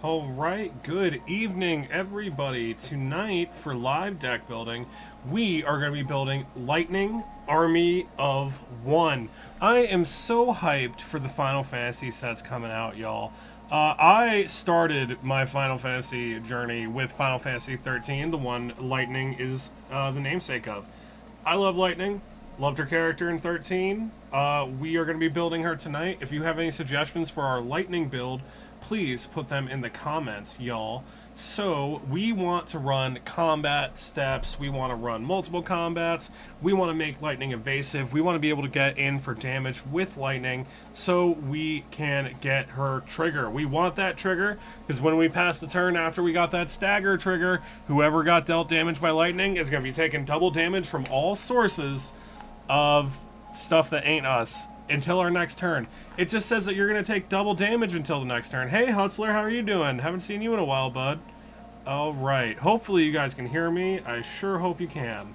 Alright, good evening everybody. Tonight for live deck building, we are going to be building Lightning Army of One. I am so hyped for the Final Fantasy sets coming out, y'all. I started my Final Fantasy journey with Final Fantasy 13, the one Lightning is the namesake of. I love Lightning. Loved her character in 13. We are going to be building her tonight. If you have any suggestions for our Lightning build, please put them in the comments, y'all. So, we want to run combat steps. We want to run multiple combats. We want to make Lightning evasive. We want to be able to get in for damage with Lightning so we can get her trigger. We want that trigger because when we pass the turn after we got that stagger trigger, whoever got dealt damage by Lightning is going to be taking double damage from all sources of stuff that ain't us until our next turn. It just says that you're going to take double damage until the next turn. Hey, Hutzler, how are you doing? Haven't seen you in a while, bud. Alright, hopefully you guys can hear me. I sure hope you can.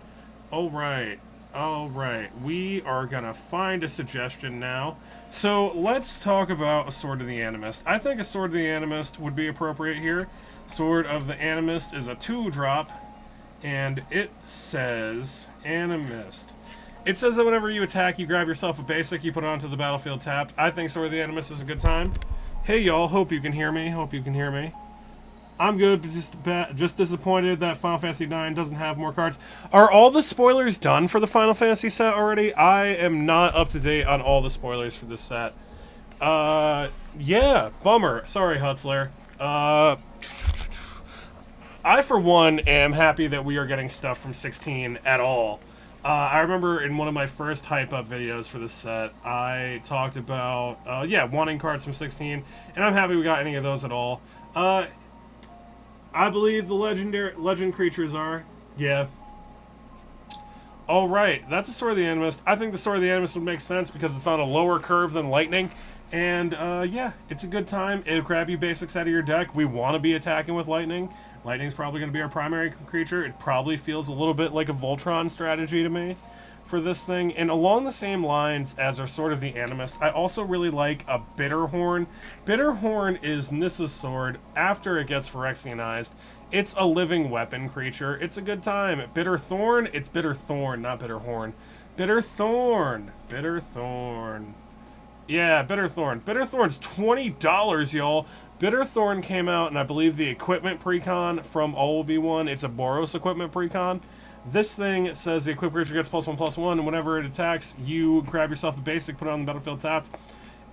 Alright, we are going to find a suggestion now. So, let's talk about a Sword of the Animist. I think a Sword of the Animist would be appropriate here. Sword of the Animist is a 2-drop, and it says Animist. It says that whenever you attack, you grab yourself a basic, you put it onto the battlefield tapped. I think Sword of the Animist is a good time. Hey y'all, hope you can hear me. I'm good, but just disappointed that Final Fantasy IX doesn't have more cards. Are all the spoilers done for the Final Fantasy set already? I am not up to date on all the spoilers for this set. Yeah, bummer. Sorry, Hutzler. I, for one, am happy that we are getting stuff from 16 at all. I remember in one of my first hype-up videos for this set, I talked about, wanting cards from 16, and I'm happy we got any of those at all. I believe the legend creatures are, yeah. Alright, that's a Sword of the Animist. I think the Sword of the Animist would make sense because it's on a lower curve than Lightning, and, yeah, it's a good time. It'll grab you basics out of your deck. We want to be attacking with Lightning. Lightning's probably going to be our primary creature. It probably feels a little bit like a Voltron strategy to me for this thing. And along the same lines as our Sword of the Animist, I also really like a Bitterhorn. Bitterhorn is Nissa's sword after it gets Phyrexianized. It's a living weapon creature. It's a good time. Bitterthorn, it's Bitterthorn, not Bitterhorn. Bitterthorn. Yeah, Bitterthorn. Bitterthorn's $20, y'all. Bitterthorn came out, and I believe the equipment precon from All-Will-Be-One. It's a Boros equipment precon. This thing says the equipped creature gets +1/+1, and whenever it attacks, you grab yourself a basic, put it on the battlefield tapped.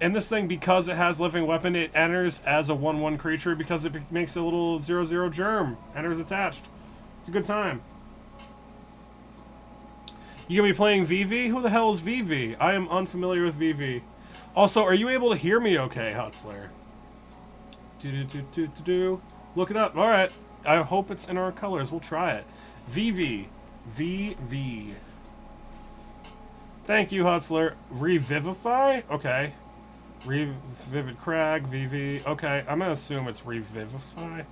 And this thing, because it has living weapon, it enters as a 1/1 creature because it makes a little 0/0 germ. Enters attached. It's a good time. You gonna be playing VV? Who the hell is VV? I am unfamiliar with VV. Also, are you able to hear me okay, Hutzler? Look it up. Alright. I hope it's in our colors. We'll try it. VV. VV. Thank you, Hutzler. Revivify? Okay. Revivid Crag. VV. Okay. I'm going to assume it's Revivify.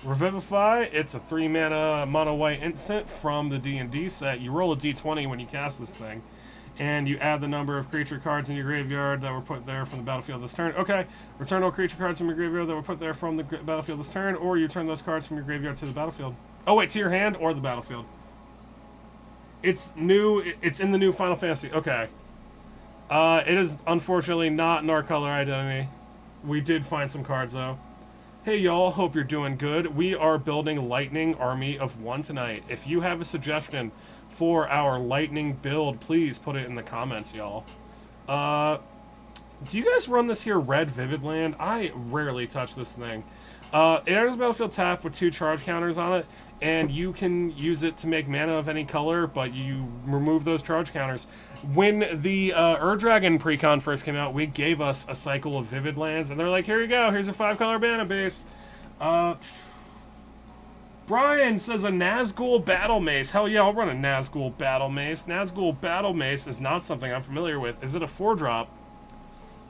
Revivify. It's a 3-mana mono-white instant from the D&D set. You roll a d20 when you cast this thing. And you add the number of creature cards in your graveyard that were put there from the battlefield this turn. Okay, return all creature cards from your graveyard that were put there from the battlefield this turn, or you turn those cards from your graveyard to the battlefield. Oh wait, to your hand or the battlefield. It's new, it's in the new Final Fantasy, okay. It is unfortunately not in our color identity. We did find some cards though. Hey y'all, hope you're doing good. We are building Lightning Army of One tonight. If you have a suggestion for our Lightning build, please put it in the comments, y'all. Do you guys run this here Red Vivid Land? I rarely touch this thing. It enters battlefield tap with 2 charge counters on it, and you can use it to make mana of any color, but you remove those charge counters. When the Ur-Dragon precon first came out, we gave us a cycle of Vivid Lands, and they're like, here you go, here's a 5-color mana base. Brian says a Nazgul Battle Mace. Hell yeah, I'll run a Nazgul Battle Mace. Nazgul Battle Mace is not something I'm familiar with. Is it a 4-drop?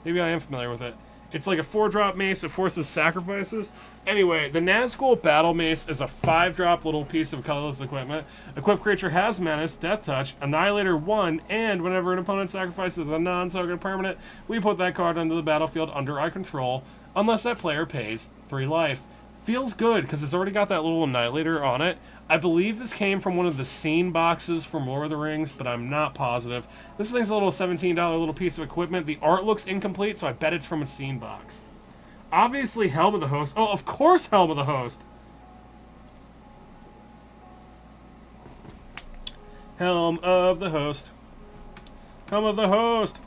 Maybe I am familiar with it. It's like a 4-drop mace. It forces sacrifices. Anyway, the Nazgul Battle Mace is a 5-drop little piece of colorless equipment. Equipped creature has Menace, Death Touch, Annihilator 1, and whenever an opponent sacrifices a non-token permanent, we put that card onto the battlefield under our control. unless that player pays 3 life. Feels good, because it's already got that little Annihilator on it. I believe this came from one of the scene boxes from Lord of the Rings, but I'm not positive. This thing's a little $17 little piece of equipment. The art looks incomplete, so I bet it's from a scene box. Obviously, Helm of the Host. Oh, of course Helm of the Host! Helm of the Host. Helm of the Host!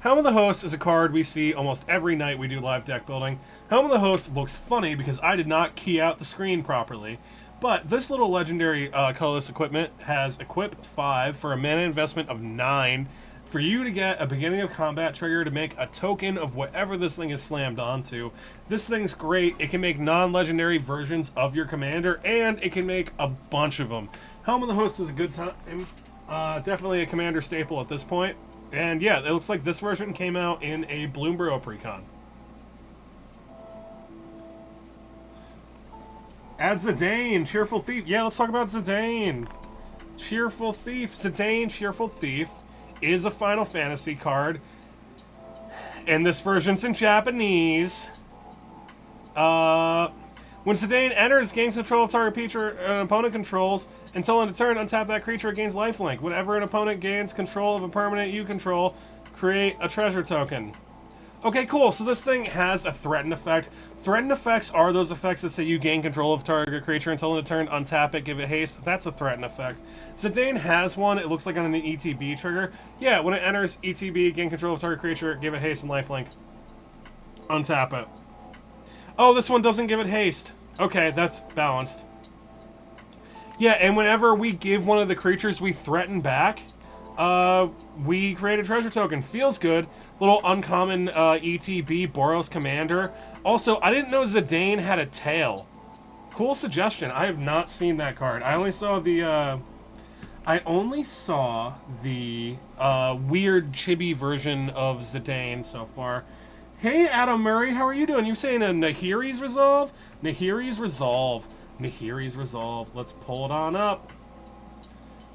Helm of the Host is a card we see almost every night we do live deck building. Helm of the Host looks funny because I did not key out the screen properly. But this little legendary colorless equipment has Equip 5 for a mana investment of 9 for you to get a beginning of combat trigger to make a token of whatever this thing is slammed onto. This thing's great. It can make non-legendary versions of your commander, and it can make a bunch of them. Helm of the Host is a good time. Definitely a commander staple at this point. And yeah, it looks like this version came out in a Bloomborough precon. Add Zidane, Cheerful Thief. Yeah, let's talk about Zidane. Cheerful Thief. Zidane, Cheerful Thief is a Final Fantasy card. And this version's in Japanese. When Zidane enters, gains control of target creature an opponent controls. Until end of turn, untap that creature, it gains lifelink. Whenever an opponent gains control of a permanent you control, create a treasure token. Okay, cool. So this thing has a threaten effect. Threaten effects are those effects that say you gain control of target creature until end of turn, untap it, give it haste. That's a threaten effect. Zidane has one. It looks like on an ETB trigger. Yeah, when it enters ETB, gain control of target creature, give it haste and lifelink. Untap it. Oh, this one doesn't give it haste. Okay, that's balanced. Yeah, and whenever we give one of the creatures we threaten back, we create a treasure token. Feels good. Little uncommon ETB, Boros Commander. Also, I didn't know Zidane had a tail. Cool suggestion. I have not seen that card. I only saw the weird chibi version of Zidane so far. Hey, Adam Murray, how are you doing? You saying a Nahiri's Resolve? Nahiri's Resolve. Nahiri's Resolve. Let's pull it on up.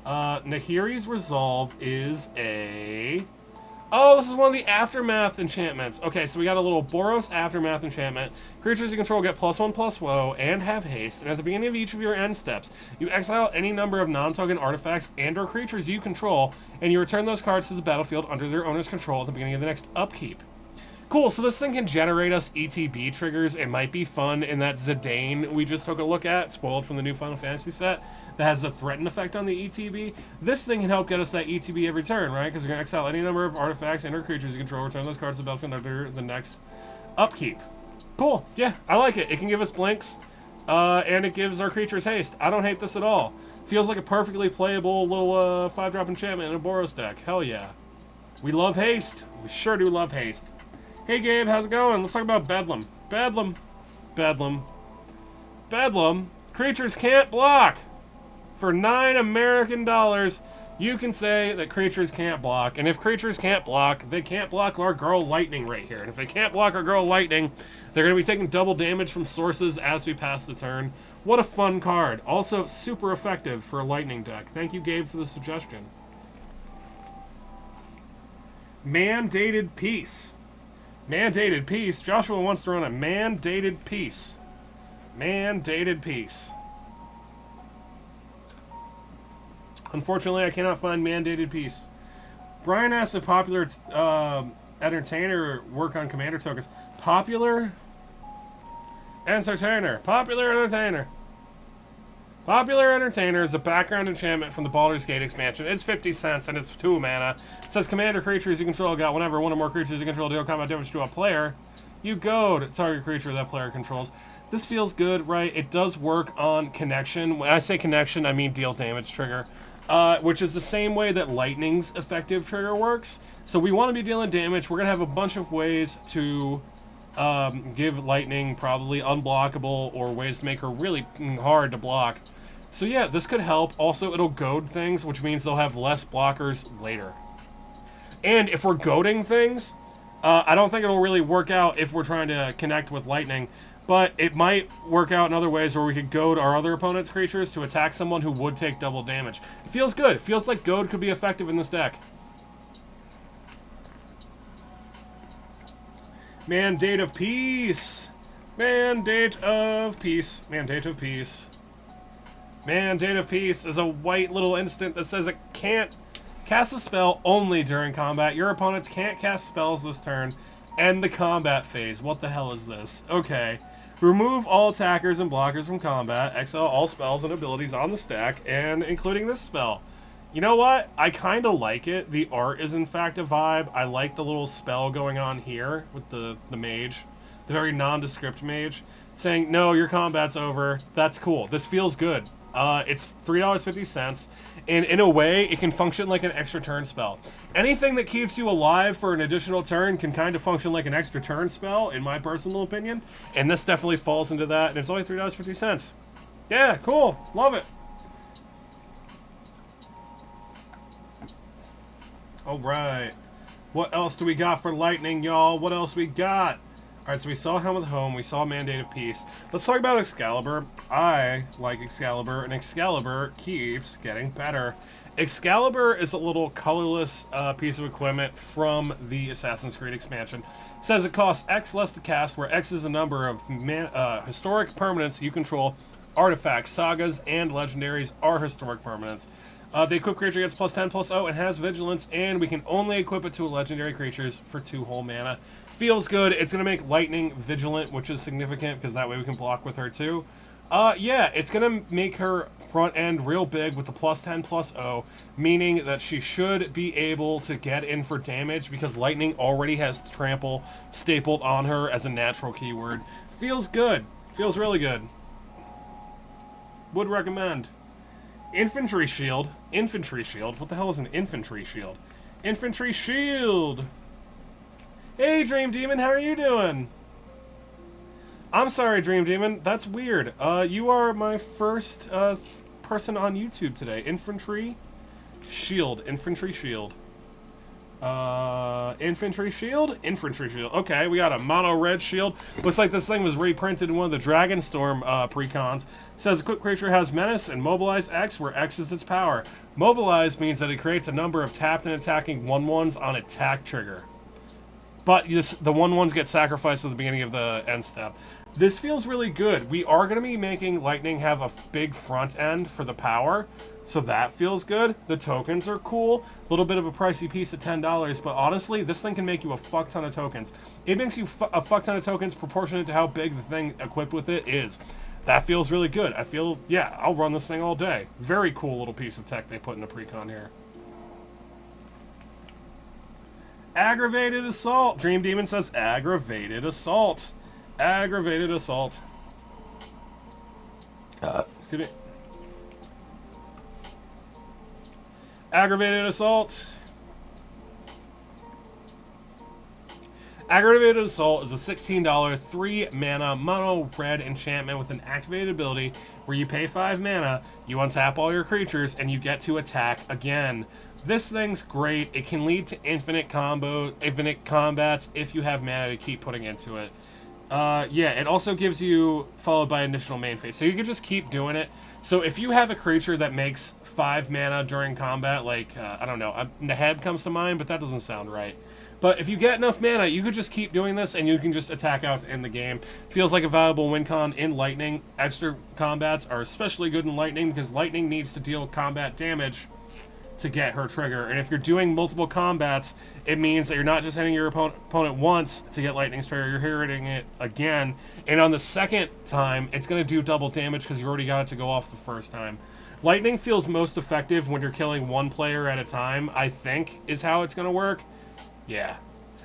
Nahiri's Resolve is a... Oh, this is one of the Aftermath enchantments. Okay, so we got a little Boros Aftermath enchantment. Creatures you control get +1/+woe and have haste, and at the beginning of each of your end steps, you exile any number of non-token artifacts and or creatures you control, and you return those cards to the battlefield under their owner's control at the beginning of the next upkeep. Cool, so this thing can generate us ETB triggers. It might be fun in that Zidane we just took a look at, spoiled from the new Final Fantasy set, that has a threaten effect on the ETB. This thing can help get us that ETB every turn, right? Because you're going to exile any number of artifacts and or creatures you control, return those cards to the battlefield under the next upkeep. Cool, yeah, I like it. It can give us blinks, and it gives our creatures haste. I don't hate this at all. Feels like a perfectly playable little 5-drop enchantment in a Boros deck. Hell yeah. We love haste. We sure do love haste. Hey Gabe, how's it going? Let's talk about Bedlam. Bedlam. Bedlam. Bedlam. Creatures can't block. For $9 American, you can say that creatures can't block. And if creatures can't block, they can't block our girl Lightning right here. And if they can't block our girl Lightning, they're going to be taking double damage from sources as we pass the turn. What a fun card. Also, super effective for a Lightning deck. Thank you, Gabe, for the suggestion. Mandated Peace. Mandated Peace. Joshua wants to run a Mandated Peace. Mandated Peace. Unfortunately, I cannot find Mandated Peace. Brian asks if Popular Entertainer work on commander tokens. Popular Entertainer. Popular Entertainer. Popular Entertainer is a background enchantment from the Baldur's Gate expansion. It's 50 cents and it's 2 mana. It says commander creatures you control got whenever one or more creatures you control deal combat damage to a player, you goad target creature that player controls. This feels good, right? It does work on connection. When I say connection, I mean deal damage trigger, which is the same way that Lightning's effective trigger works. So we want to be dealing damage. We're going to have a bunch of ways to give Lightning probably unblockable or ways to make her really hard to block. So yeah, this could help. Also, it'll goad things, which means they'll have less blockers later. And if we're goading things, I don't think it'll really work out if we're trying to connect with Lightning, but it might work out in other ways where we could goad our other opponent's creatures to attack someone who would take double damage. It feels good. It feels like goad could be effective in this deck. Mandate of Peace. Mandate of Peace. Mandate of Peace. Mandate of Peace is a white little instant that says it can't cast a spell only during combat. Your opponents can't cast spells this turn. End the combat phase. What the hell is this? Okay. Remove all attackers and blockers from combat. Exile all spells and abilities on the stack, and including this spell. You know what? I kind of like it. The art is in fact a vibe. I like the little spell going on here with the mage. The very nondescript mage. Saying, no, your combat's over. That's cool. This feels good. It's $3.50, and in a way, it can function like an extra turn spell. Anything that keeps you alive for an additional turn can kind of function like an extra turn spell, in my personal opinion, and this definitely falls into that, and it's only $3.50. Yeah, cool. Love it. Alright. What else do we got for lightning, y'all? What else we got? Alright, so we saw Helm of the Home, we saw Mandate of Peace. Let's talk about Excalibur. I like Excalibur, and Excalibur keeps getting better. Excalibur is a little colorless piece of equipment from the Assassin's Creed expansion. It says it costs X less to cast, where X is the number of historic permanents you control. Artifacts, sagas, and legendaries are historic permanents. The equipped creature gets +10/+0 and has vigilance, and we can only equip it to legendary creatures for 2 whole mana. Feels good. It's going to make Lightning vigilant, which is significant because that way we can block with her too. Yeah, it's going to make her front end real big with the +10/+0, meaning that she should be able to get in for damage because Lightning already has Trample stapled on her as a natural keyword. Feels good. Feels really good. Would recommend. Infantry Shield. Infantry Shield? What the hell is an Infantry Shield? Infantry Shield! Hey, Dream Demon, how are you doing? I'm sorry, Dream Demon. That's weird. You are my first person on YouTube today. Infantry Shield. Infantry Shield. Infantry Shield? Infantry Shield. Okay, we got a mono red shield. Looks like this thing was reprinted in one of the Dragonstorm precons. It says equipped creature has Menace and Mobilize X, where X is its power. Mobilize means that it creates a number of tapped and attacking 1/1s on attack trigger. But the 1/1s get sacrificed at the beginning of the end step. This feels really good. We are going to be making Lightning have a big front end for the power, so that feels good. The tokens are cool. A little bit of a pricey piece at $10, but honestly, this thing can make you a fuck ton of tokens. It makes you a fuck ton of tokens proportionate to how big the thing equipped with it is. That feels really good. I feel, yeah, I'll run this thing all day. Very cool little piece of tech they put in the precon here. Aggravated Assault. Dream Demon says Aggravated Assault. Aggravated Assault. Excuse me. Aggravated Assault. Aggravated Assault is a $16 3-mana mono red enchantment with an activated ability where you pay 5 mana, you untap all your creatures, and you get to attack again. This thing's great. It can lead to infinite combats if you have mana to keep putting into it. Yeah, it also gives you followed by additional main phase, so you can just keep doing it. So if you have a creature that makes 5 mana during combat, like, I don't know, Naheb comes to mind, but that doesn't sound right. But if you get enough mana, you could just keep doing this, and you can just attack out to end the game. Feels like a valuable win con in Lightning. Extra combats are especially good in Lightning, because Lightning needs to deal combat damage to get her trigger. And if you're doing multiple combats, it means that you're not just hitting your opponent once to get Lightning's trigger, you're hitting it again. And on the second time, it's going to do double damage because you already got it to go off the first time. Lightning feels most effective when you're killing one player at a time, I think, is how it's going to work. Yeah.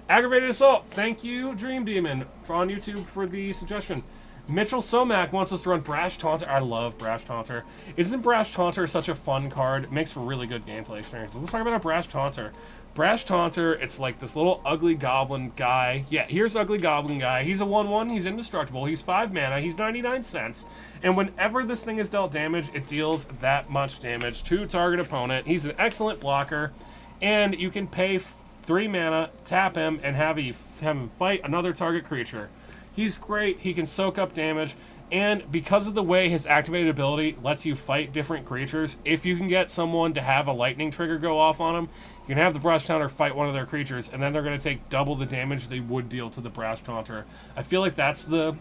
Aggravated Assault. Thank you, Dream Demon, on YouTube for the suggestion. Mitchell Somack wants us to run Brash Taunter. I love Brash Taunter. Isn't Brash Taunter such a fun card? It makes for really good gameplay experiences. Let's talk about a Brash Taunter. Brash Taunter, it's like this little ugly goblin guy. Yeah, here's Ugly Goblin Guy. He's a 1/1. He's indestructible. He's 5 mana. He's 99 cents. And whenever this thing is dealt damage, it deals that much damage to target opponent. He's an excellent blocker. And you can pay 3 mana, tap him, and have him fight another target creature. He's great. He can soak up damage. And because of the way his activated ability lets you fight different creatures, if you can get someone to have a lightning trigger go off on them, you can have the Brash Taunter fight one of their creatures, and then they're going to take double the damage they would deal to the Brash Taunter. I feel like that's the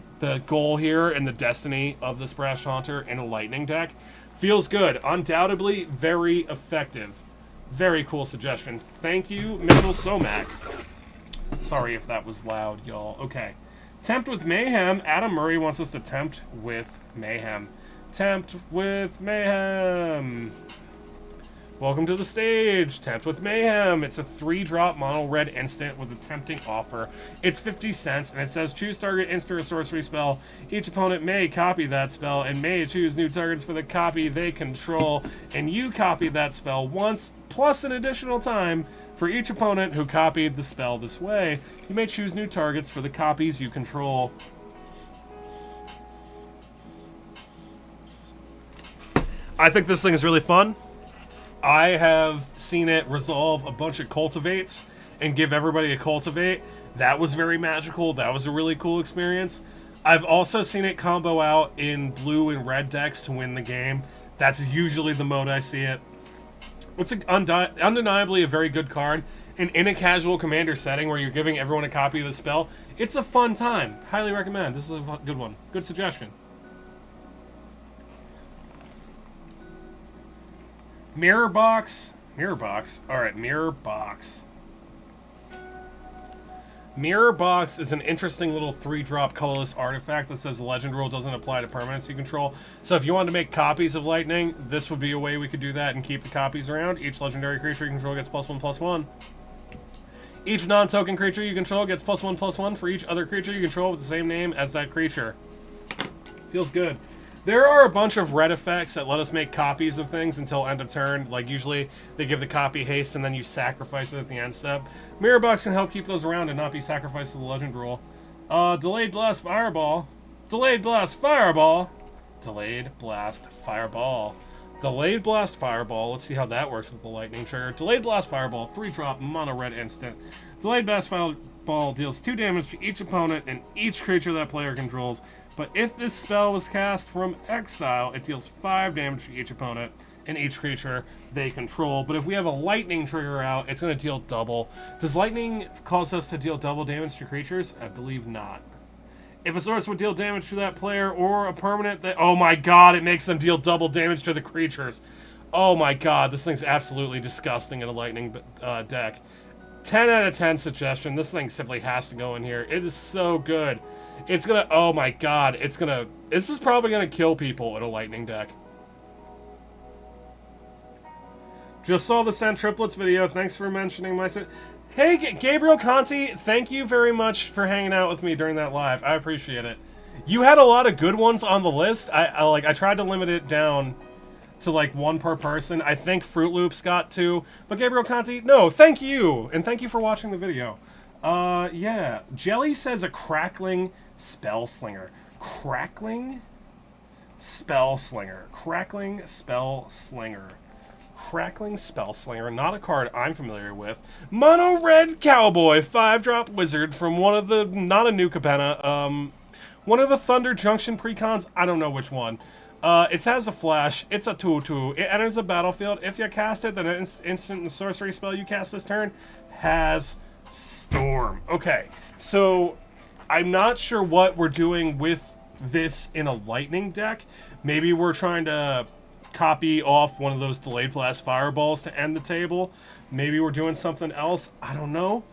goal here and the destiny of this Brash Taunter in a lightning deck. Feels good. Undoubtedly very effective. Very cool suggestion. Thank you, Mitchell Somack. Sorry if that was loud, y'all. Okay. Tempt with Mayhem. Adam Murray wants us to tempt with Mayhem. Tempt with Mayhem. Welcome to the stage. Tempt with Mayhem. It's a 3-drop mono red instant with a tempting offer. It's 50 cents, and it says choose target instant or sorcery spell. Each opponent may copy that spell and may choose new targets for the copy they control, and you copy that spell once, plus an additional time. For each opponent who copied the spell this way, you may choose new targets for the copies you control. I think this thing is really fun. I have seen it resolve a bunch of cultivates and give everybody a cultivate. That was very magical. That was a really cool experience. I've also seen it combo out in blue and red decks to win the game. That's usually the mode I see it. It's undeniably a very good card, and in a casual commander setting where you're giving everyone a copy of the spell, it's a fun time. Highly recommend. This is a good one. Good suggestion. Mirror box. Mirror box. Alright, mirror box. Mirror box is an interesting little 3-drop colorless artifact that says the legend rule doesn't apply to permanents you control. So if you wanted to make copies of lightning, this would be a way we could do that and keep the copies around. Each legendary creature you control gets +1/+1. Each non-token creature you control gets +1/+1 for each other creature you control with the same name as that creature. Feels good. There are a bunch of red effects that let us make copies of things until end of turn. Like, usually they give the copy haste and then you sacrifice it at the end step. Mirror Box can help keep those around and not be sacrificed to the legend rule. Delayed Blast Fireball. Delayed Blast Fireball. Delayed Blast Fireball. Delayed Blast Fireball. Let's see how that works with the lightning trigger. Delayed Blast Fireball, 3-drop mono red instant. Delayed Blast Fireball deals 2 damage to each opponent and each creature that player controls. But if this spell was cast from exile, it deals 5 damage to each opponent and each creature they control. But if we have a lightning trigger out, it's going to deal double. Does lightning cause us to deal double damage to creatures? I believe not. If a source would deal damage to that player or a permanent that... Oh my god, it makes them deal double damage to the creatures. Oh my god, this thing's absolutely disgusting in a lightning deck. 10 out of 10 suggestion. This thing simply has to go in here. It is so good. It's gonna... Oh my god. It's gonna... This is probably gonna kill people in a lightning deck. Just saw the Sent Triplets video. Thanks for mentioning my... Hey, Gabriel Conti. Thank you very much for hanging out with me during that live. I appreciate it. You had a lot of good ones on the list. I tried to limit it down to like 1 per person. I think Fruit Loops got 2. But Gabriel Conti, no, thank you. And thank you for watching the video. Yeah. Jelly says a crackling spell slinger. Crackling spell slinger. Crackling spell slinger. Crackling spell slinger. Not a card I'm familiar with. Mono red cowboy. 5-drop wizard from one of the... Not a new Capenna. One of the Thunder Junction precons. I don't know which one. It has a flash. It's a 2/2. It enters the battlefield. If you cast it, then an instant and sorcery spell you cast this turn has Storm. Okay, so I'm not sure what we're doing with this in a lightning deck. Maybe we're trying to copy off one of those Delayed Blast Fireballs to end the table. Maybe we're doing something else. I don't know.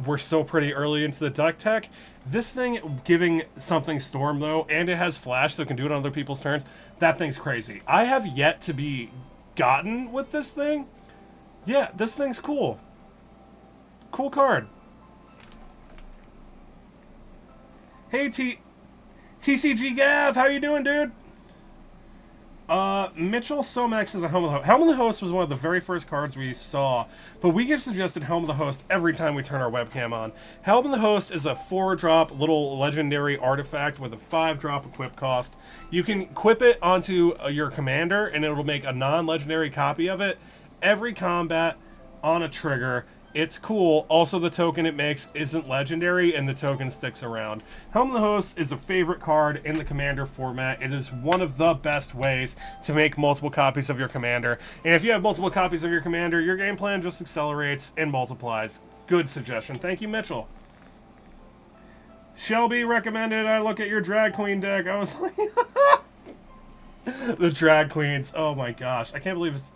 We're still pretty early into the deck tech. This thing giving something Storm, though, and it has Flash, so it can do it on other people's turns. That thing's crazy. I have yet to be gotten with this thing. Yeah, this thing's cool. Cool card. Hey, TCG Gav, how you doing, dude? Mitchell Somax says a Helm of the Host. Helm of the Host was one of the very first cards we saw, but we get suggested Helm of the Host every time we turn our webcam on. Helm of the Host is a 4-drop little legendary artifact with a 5-drop equip cost. You can equip it onto your commander, and it'll make a non-legendary copy of it every combat on a trigger. It's cool. Also, the token it makes isn't legendary, and the token sticks around. Helm the Host is a favorite card in the Commander format. It is one of the best ways to make multiple copies of your Commander. And if you have multiple copies of your Commander, your game plan just accelerates and multiplies. Good suggestion. Thank you, Mitchell. Shelby recommended I look at your Drag Queen deck. I was like... The Drag Queens. Oh my gosh. I can't believe it's...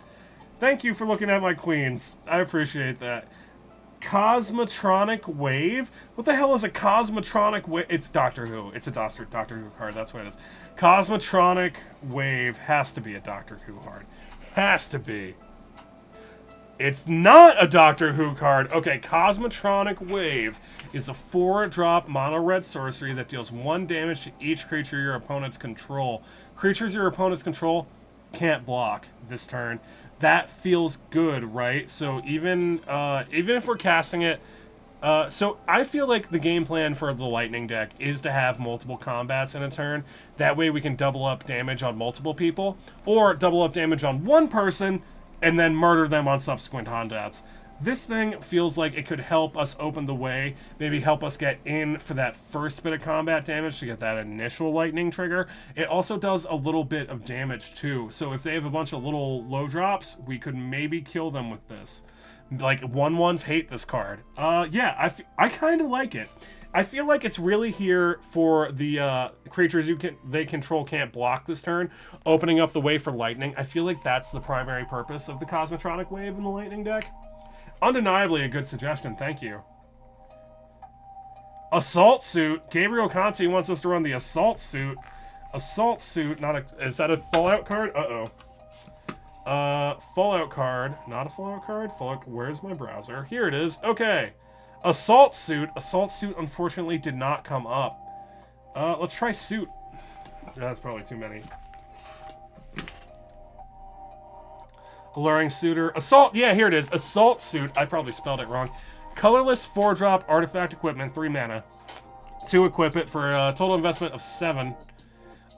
Thank you for looking at my queens. I appreciate that. Cosmotronic Wave? What the hell is a Cosmotronic Wave? It's Doctor Who. It's a Doctor Who card. That's what it is. Cosmotronic Wave has to be a Doctor Who card. Has to be. It's not a Doctor Who card. Okay, Cosmotronic Wave is a 4-drop mono-red sorcery that deals 1 damage to each creature your opponents control. Creatures your opponents control can't block this turn. That feels good, right? So even if we're casting it, so I feel like the game plan for the Lightning deck is to have multiple combats in a turn. That way we can double up damage on multiple people, or double up damage on one person, and then murder them on subsequent combats. This thing feels like it could help us open the way, maybe help us get in for that first bit of combat damage to get that initial lightning trigger. It also does a little bit of damage too, so if they have a bunch of little low drops, we could maybe kill them with this. Like, 1/1s hate this card. Yeah, I kind of like it. I feel like it's really here for the creatures they control can't block this turn, opening up the way for lightning. I feel like that's the primary purpose of the Cosmotronic Wave in the lightning deck. Undeniably a good suggestion, thank you. Assault Suit. Gabriel Conti wants us to run the Assault Suit. Assault Suit, not a... Is that a Fallout card? Uh-oh. Fallout card. Not a Fallout card? Fallout... Where's my browser? Here it is. Okay. Assault Suit. Assault Suit, unfortunately, did not come up. Let's try Suit. That's probably too many. Alluring Suitor. Assault. Yeah, here it is. Assault Suit. I probably spelled it wrong. Colorless 4-drop artifact equipment, 3 mana. To equip it for a total investment of 7.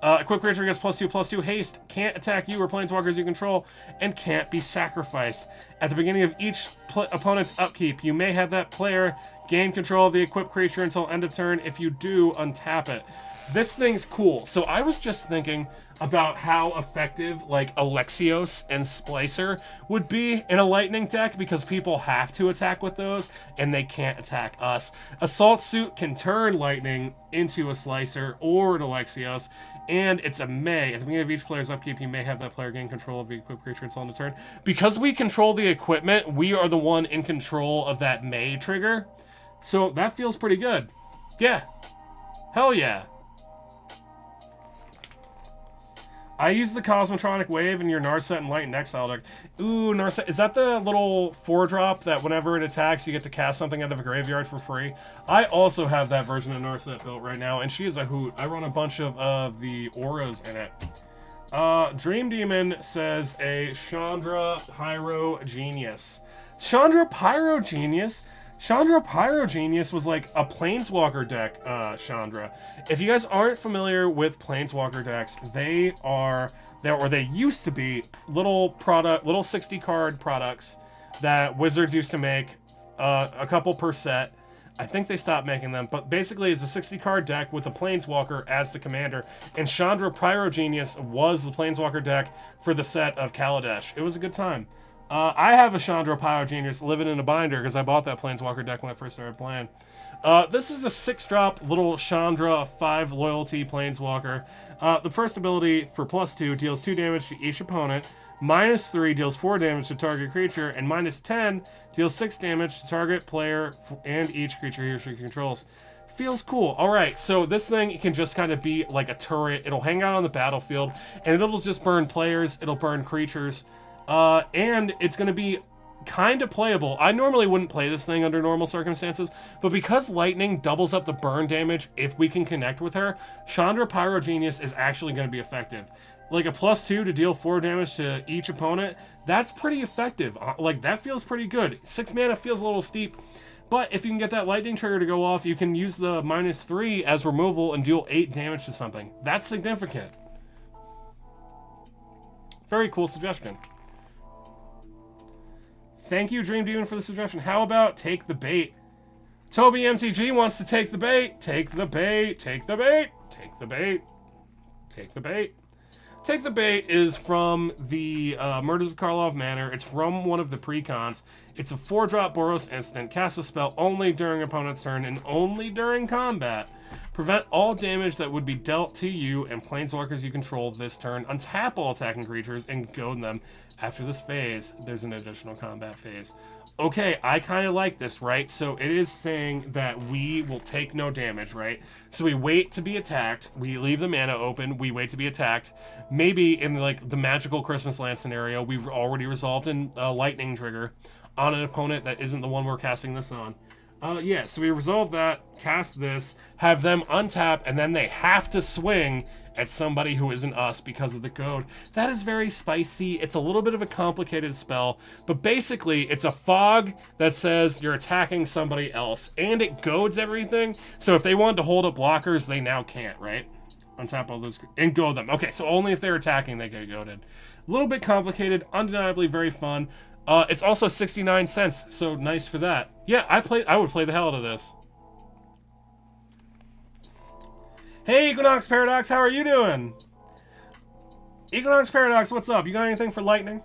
Equip creature gets +2/+2 haste. Can't attack you or planeswalkers you control, and can't be sacrificed. At the beginning of each opponent's upkeep, you may have that player gain control of the equipped creature until end of turn. If you do, untap it. This thing's cool. So I was just thinking about how effective like Alexios and Splicer would be in a lightning deck, because people have to attack with those and they can't attack us. Assault Suit can turn lightning into a Slicer or an Alexios, and it's a May. At the beginning of each player's upkeep, you may have that player gain control of the equipped creature until end of turn. Because we control the equipment, we are the one in control of that May trigger. So that feels pretty good. Yeah. Hell yeah. I use the Cosmotronic Wave in your Narset and Light and Exile deck. Ooh, Narset. Is that the little 4-drop that whenever it attacks, you get to cast something out of a graveyard for free? I also have that version of Narset built right now, and she is a hoot. I run a bunch of the auras in it. Dream Demon says a Chandra Pyro Genius. Chandra Pyro Genius? Chandra Pyro Genius was like a Planeswalker deck, Chandra. If you guys aren't familiar with Planeswalker decks, they used to be little 60-card products that Wizards used to make, a couple per set. I think they stopped making them, but basically it's a 60-card deck with a Planeswalker as the commander, and Chandra Pyro Genius was the Planeswalker deck for the set of Kaladesh. It was a good time. I have a Chandra Pyro Genius living in a binder because I bought that Planeswalker deck when I first started playing. This is a 6-drop little Chandra 5 loyalty Planeswalker. The first ability for +2 deals 2 damage to each opponent, -3 deals 4 damage to target creature, and -10 deals 6 damage to target player and each creature he or she controls. Feels cool. Alright, so this thing can just kind of be like a turret. It'll hang out on the battlefield, and it'll just burn players, it'll burn creatures. And it's going to be kind of playable. I normally wouldn't play this thing under normal circumstances, but because lightning doubles up the burn damage if we can connect with her, Chandra Pyro Genius is actually going to be effective. Like a +2 to deal 4 damage to each opponent, that's pretty effective. Like, that feels pretty good. 6 mana feels a little steep, but if you can get that lightning trigger to go off, you can use the -3 as removal and deal 8 damage to something. That's significant. Very cool suggestion. Thank you, Dream Demon, for the suggestion. How about take the bait? Toby MTG wants to take the bait. Take the bait. Take the bait. Take the bait. Take the bait. Take the Bait is from the Murders of Karlov Manor. It's from one of the precons. It's a 4-drop Boros instant. Cast a spell only during opponent's turn and only during combat. Prevent all damage that would be dealt to you and planeswalkers you control this turn. Untap all attacking creatures and goad them. After this phase, there's an additional combat phase. Okay, I kind of like this, right? So it is saying that we will take no damage, right? So we wait to be attacked. We leave the mana open. We wait to be attacked. Maybe in like the magical Christmas land scenario, we've already resolved in a lightning trigger on an opponent that isn't the one we're casting this on. Yeah, so we resolve that, cast this, have them untap, and then they have to swing at somebody who isn't us because of the goad. That is very spicy. It's a little bit of a complicated spell, but basically it's a fog that says you're attacking somebody else, and it goads everything. So if they want to hold up blockers, they now can't, right? Untap all those and goad them. Okay, so only if they're attacking they get goaded. A little bit complicated, undeniably very fun. It's also 69 cents, so nice for that. Yeah, I would play the hell out of this. Hey, Equinox Paradox, how are you doing? Equinox Paradox, what's up? You got anything for lightning?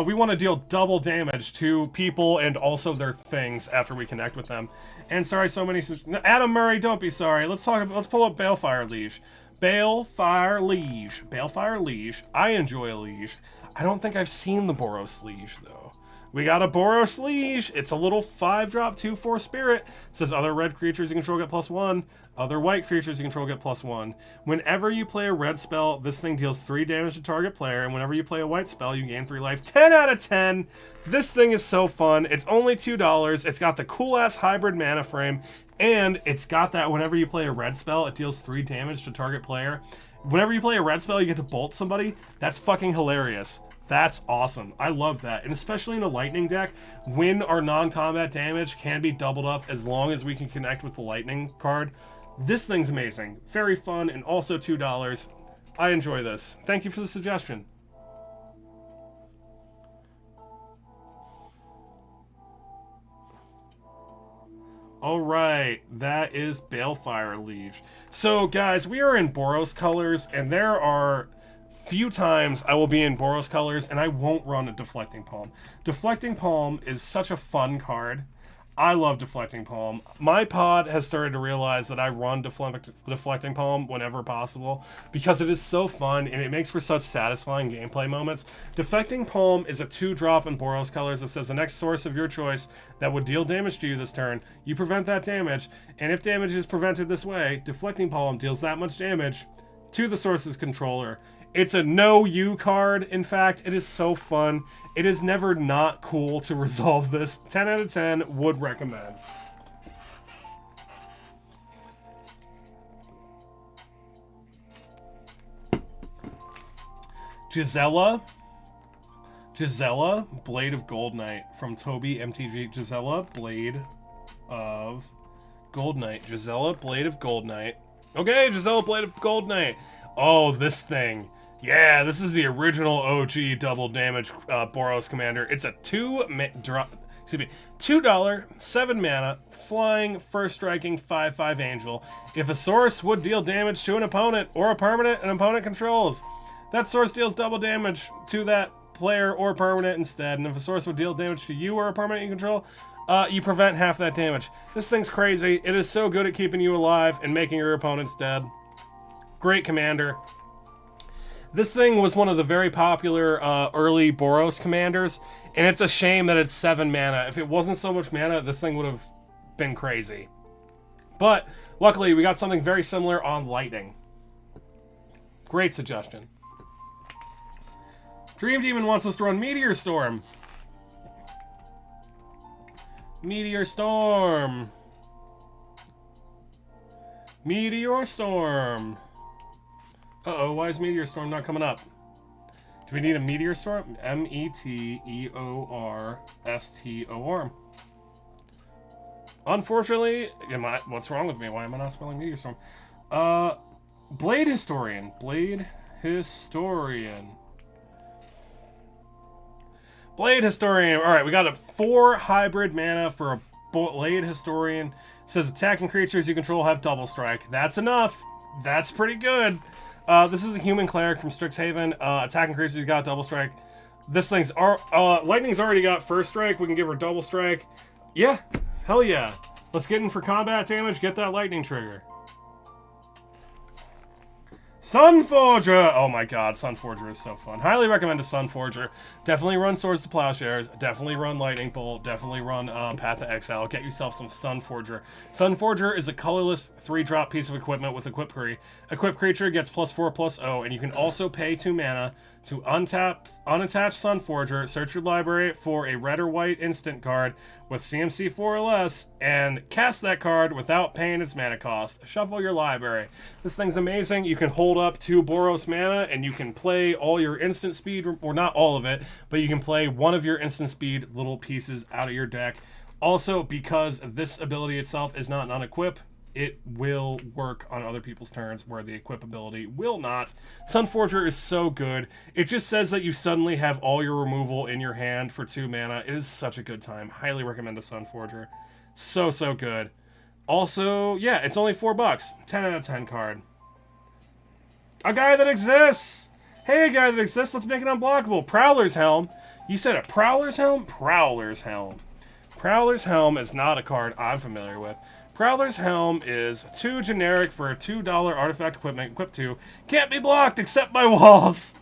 We want to deal double damage to people and also their things after we connect with them. And sorry, so many... Adam Murray, don't be sorry. Let's pull up Balefire Liege. Balefire Liege. Balefire Liege. I enjoy a Liege. I don't think I've seen the Boros Liege, though. We got a Boros Liege. It's a little 5-drop 2/4 spirit. It says other red creatures you control get +1. Other white creatures you control get +1. Whenever you play a red spell, this thing deals 3 damage to target player, and whenever you play a white spell, you gain 3 life. 10 out of 10! This thing is so fun. It's only $2. It's got the cool-ass hybrid mana frame, and it's got that whenever you play a red spell, it deals 3 damage to target player. Whenever you play a red spell, you get to bolt somebody. That's fucking hilarious. That's awesome. I love that. And especially in a lightning deck, when our non-combat damage can be doubled up as long as we can connect with the lightning card. This thing's amazing. Very fun and also $2. I enjoy this. Thank you for the suggestion. Alright, that is Balefire Liege. So guys, we are in Boros colors, and there are few times I will be in Boros colors and I won't run a Deflecting Palm. Deflecting Palm is such a fun card. I love Deflecting Palm. My pod has started to realize that I run Deflecting Palm whenever possible because it is so fun and it makes for such satisfying gameplay moments. Deflecting Palm is a 2-drop in Boros colors that says the next source of your choice that would deal damage to you this turn, you prevent that damage, and if damage is prevented this way, Deflecting Palm deals that much damage to the source's controller. It's a no-you card, in fact. It is so fun. It is never not cool to resolve this. 10 out of 10, would recommend. Gisela, Blade of Gold Knight from Toby MTG. Gisela, Blade of Gold Knight. Gisela, Blade of Gold Knight. Okay, Gisela, Blade of Gold Knight. Oh, this thing. Yeah, this is the original OG double damage Boros commander. It's a $2, 7 mana, flying, first striking, 5/5 angel. If a source would deal damage to an opponent or a permanent an opponent controls, that source deals double damage to that player or permanent instead. And if a source would deal damage to you or a permanent you control, you prevent half that damage. This thing's crazy. It is so good at keeping you alive and making your opponents dead. Great commander. This thing was one of the very popular early Boros commanders, and it's a shame that it's 7 mana. If it wasn't so much mana, this thing would have been crazy. But luckily, we got something very similar on Lightning. Great suggestion. Dream Demon wants us to run Meteor Storm. Meteor Storm. Meteor Storm. Uh-oh, why is Meteor Storm not coming up? Do we need a Meteor Storm? M-E-T-E-O-R-S-T-O-R. Unfortunately, what's wrong with me? Why am I not spelling Meteor Storm? Blade Historian. Blade Historian. Blade Historian. All right, we got a 4 hybrid mana for a Blade Historian. It says attacking creatures you control have double strike. That's enough. That's pretty good. This is a human cleric from Strixhaven. Attacking creatures got double strike. This thing's Lightning's already got first strike. We can give her double strike. Yeah, hell yeah. Let's get in for combat damage. Get that lightning trigger. Sunforger! Oh my god, Sunforger is so fun. Highly recommend a Sunforger. Definitely run Swords to Plowshares. Definitely run Lightning Bolt. Definitely run Path to Exile. Get yourself some Sunforger. Sunforger is a colorless 3-drop piece of equipment with Equip creature gets +4/+0, and you can also pay 2 mana to unattach Sunforger, search your library for a red or white instant card with CMC 4 or less, and cast that card without paying its mana cost. Shuffle your library. This thing's amazing. You can hold up 2 Boros mana, and you can play all your instant speed, or not all of it, but you can play one of your instant speed little pieces out of your deck. Also, because this ability itself is not an unequip, it will work on other people's turns where the equip ability will not. Sunforger is so good. It just says that you suddenly have all your removal in your hand for 2 mana. It is such a good time. Highly recommend a Sunforger. So, so good. Also, yeah, it's only $4. 10 out of 10 card. A guy that exists! Hey, a guy that exists, let's make it unblockable. Prowler's Helm. You said a Prowler's Helm? Prowler's Helm. Prowler's Helm is not a card I'm familiar with. Prowler's Helm is 2 generic for a $2 artifact equipment, equip 2. Can't be blocked except by walls.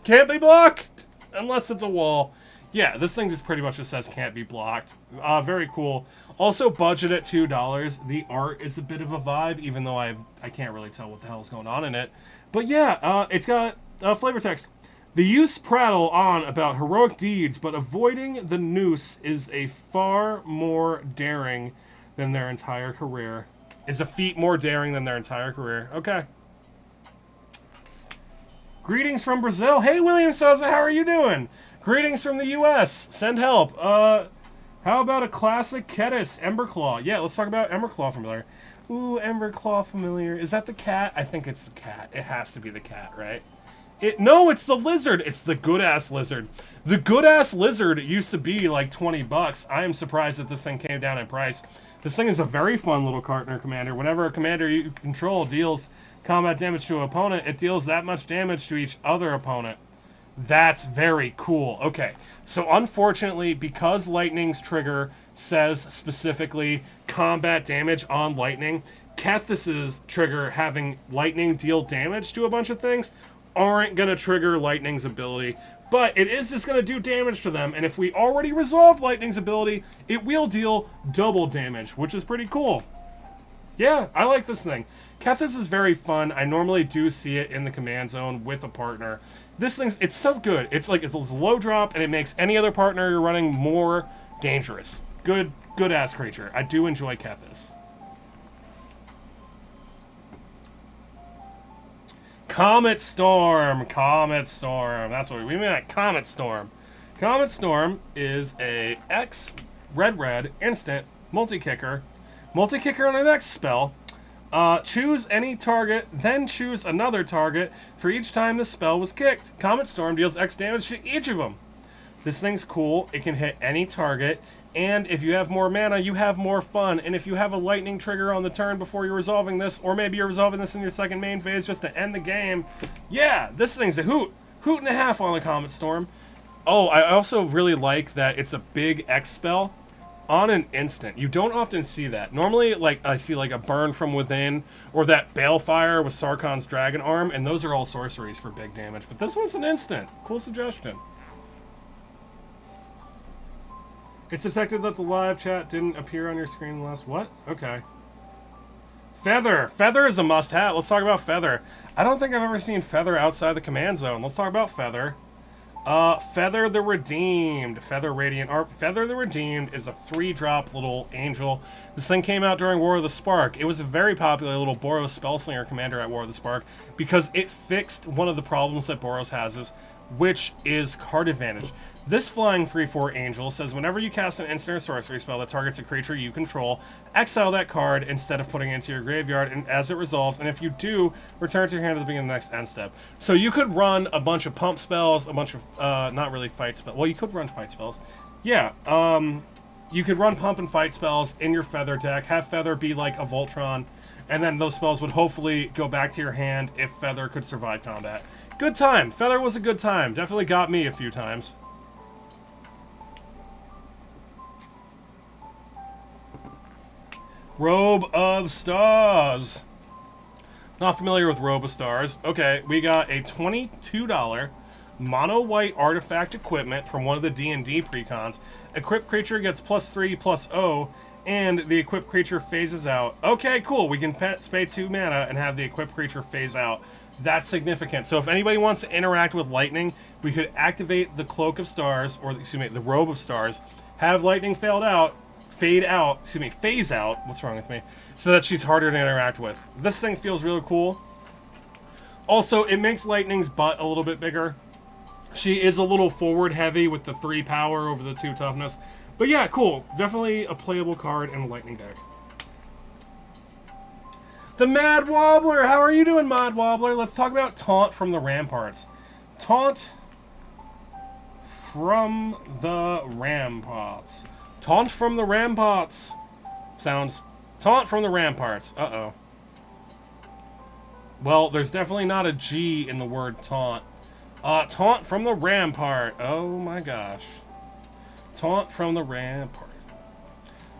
Can't be blocked unless it's a wall. Yeah, this thing just pretty much just says can't be blocked. Very cool. Also budget at $2. The art is a bit of a vibe, even though I can't really tell what the hell is going on in it. But yeah, it's got flavor text. The youths prattle on about heroic deeds, but avoiding the noose is a far more daring than their entire career. Is a feat more daring than their entire career. Okay. Greetings from Brazil. Hey, William Souza, how are you doing? Greetings from the U.S. Send help. How about a classic Ketis, Emberclaw? Yeah, let's talk about Emberclaw Familiar. Ooh, Emberclaw Familiar. Is that the cat? I think it's the cat. It has to be the cat, right? No, it's the lizard. It's the good-ass lizard. The good-ass lizard used to be like $20. I am surprised that this thing came down in price. This thing is a very fun little partner commander. Whenever a commander you control deals combat damage to an opponent, it deals that much damage to each other opponent. That's very cool. Okay, so unfortunately, because Lightning's trigger says specifically combat damage on Lightning, Kethis' trigger having Lightning deal damage to a bunch of things aren't going to trigger Lightning's ability. But it is just going to do damage to them, and if we already resolved Lightning's ability, it will deal double damage, which is pretty cool. Yeah, I like this thing. Kethis is very fun. I normally do see it in the command zone with a partner. This thing's, it's so good. It's like, it's a low drop, and it makes any other partner you're running more dangerous. Good-ass creature. I do enjoy Kethis. Comet Storm. Comet Storm. That's what we mean by Comet Storm. Comet Storm is a X red instant multi-kicker. Multi-kicker on an X spell. Choose any target, then choose another target for each time the spell was kicked. Comet Storm deals X damage to each of them. This thing's cool. It can hit any target. And if you have more mana, you have more fun. And if you have a lightning trigger on the turn before you're resolving this, or maybe you're resolving this in your second main phase just to end the game, yeah, this thing's a hoot. Hoot and a half on the Comet Storm. Oh, I also really like that it's a big X spell on an instant. You don't often see that. Normally, like, I see like a Burn from Within, or that Balefire with Sarkhan's Dragon Arm, and those are all sorceries for big damage. But this one's an instant. Cool suggestion. It's detected that the live chat didn't appear on your screen last... What? Okay. Feather. Feather is a must-have. Let's talk about Feather. I don't think I've ever seen Feather outside the command zone. Let's talk about Feather. Feather the Redeemed. Feather Radiant Art. Feather the Redeemed is a 3-drop little angel. This thing came out during War of the Spark. It was a very popular little Boros Spellslinger commander at War of the Spark because it fixed one of the problems that Boros has, which is card advantage. This flying 3/4 angel says whenever you cast an instant or sorcery spell that targets a creature you control, exile that card instead of putting it into your graveyard and as it resolves, and if you do, return it to your hand at the beginning of the next end step. So you could run a bunch of pump spells, a bunch of, not really fight spells. Well, you could run fight spells. Yeah, you could run pump and fight spells in your Feather deck, have Feather be like a Voltron, and then those spells would hopefully go back to your hand if Feather could survive combat. Good time. Feather was a good time. Definitely got me a few times. Robe of Stars. Not familiar with Robe of Stars. Okay, we got a $22 mono white artifact equipment from one of the D&D precons. Equipped creature gets +3/+0, and the equipped creature phases out. Okay, cool. We can pay 2 mana and have the equipped creature phase out. That's significant. So if anybody wants to interact with lightning, we could activate the Cloak of Stars, or excuse me, the Robe of Stars, have lightning phase out, what's wrong with me, so that she's harder to interact with. This thing feels really cool. Also, it makes Lightning's butt a little bit bigger. She is a little forward heavy with the 3 power over the 2 toughness. But yeah, cool. Definitely a playable card in a Lightning deck. The Mad Wobbler! How are you doing, Mad Wobbler? Let's talk about Taunt from the Ramparts. Taunt from the Ramparts. Taunt from the Ramparts. Sounds... Taunt from the Ramparts. Uh-oh. Well, there's definitely not a G in the word taunt. Taunt from the Rampart. Oh my gosh. Taunt from the Rampart.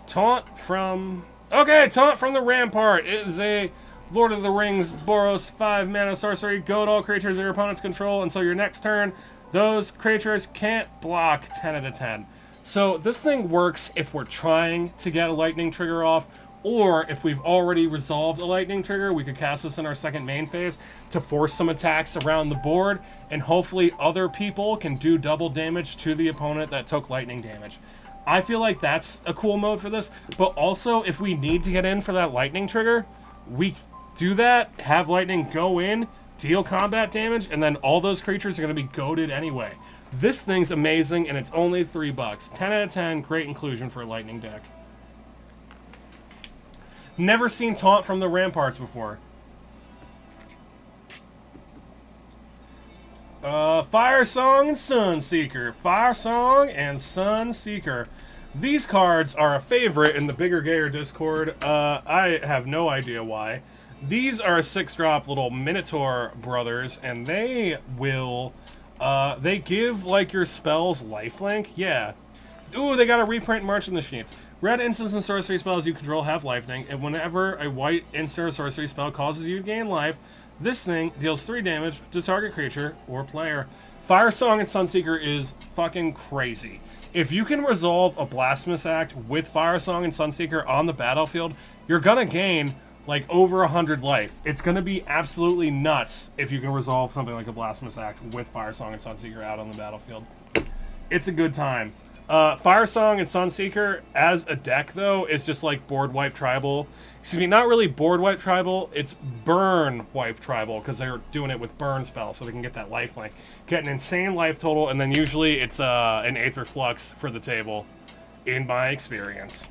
Taunt from... Okay, Taunt from the Rampart. It is a Lord of the Rings Boros 5 mana sorcery. Goad all creatures your opponents control until your next turn. Those creatures can't block 10 out of 10. So this thing works if we're trying to get a lightning trigger off, or if we've already resolved a lightning trigger, we could cast this in our second main phase to force some attacks around the board, and hopefully other people can do double damage to the opponent that took lightning damage. I feel like that's a cool mode for this, but also if we need to get in for that lightning trigger, we do that, have lightning go in, deal combat damage, and then all those creatures are going to be goaded anyway. This thing's amazing, and it's only $3. 10 out of 10, great inclusion for a lightning deck. Never seen Taunt from the Ramparts before. Fire Song and Sunseeker. Fire Song and Sunseeker. These cards are a favorite in the Bigger Gayer Discord. I have no idea why. These are 6-drop little Minotaur brothers, and they will... they give, like, your spells lifelink? Yeah. Ooh, they got a reprint March in the Sheets. Red instants and sorcery spells you control have lifelink, and whenever a white instant or sorcery spell causes you to gain life, this thing deals 3 damage to target creature or player. Fire Song and Sunseeker is fucking crazy. If you can resolve a Blasphemous Act with Fire Song and Sunseeker on the battlefield, you're gonna gain like over 100 life. It's gonna be absolutely nuts if you can resolve something like a Blasphemous Act with Fire Song and Sunseeker out on the battlefield. It's a good time. Fire Song and Sunseeker as a deck, though, is just like board wipe tribal. Excuse me, not really board wipe tribal, it's burn wipe tribal, because they're doing it with burn spells, so they can get that lifelink. Get an insane life total, and then usually it's an Aether Flux for the table, in my experience.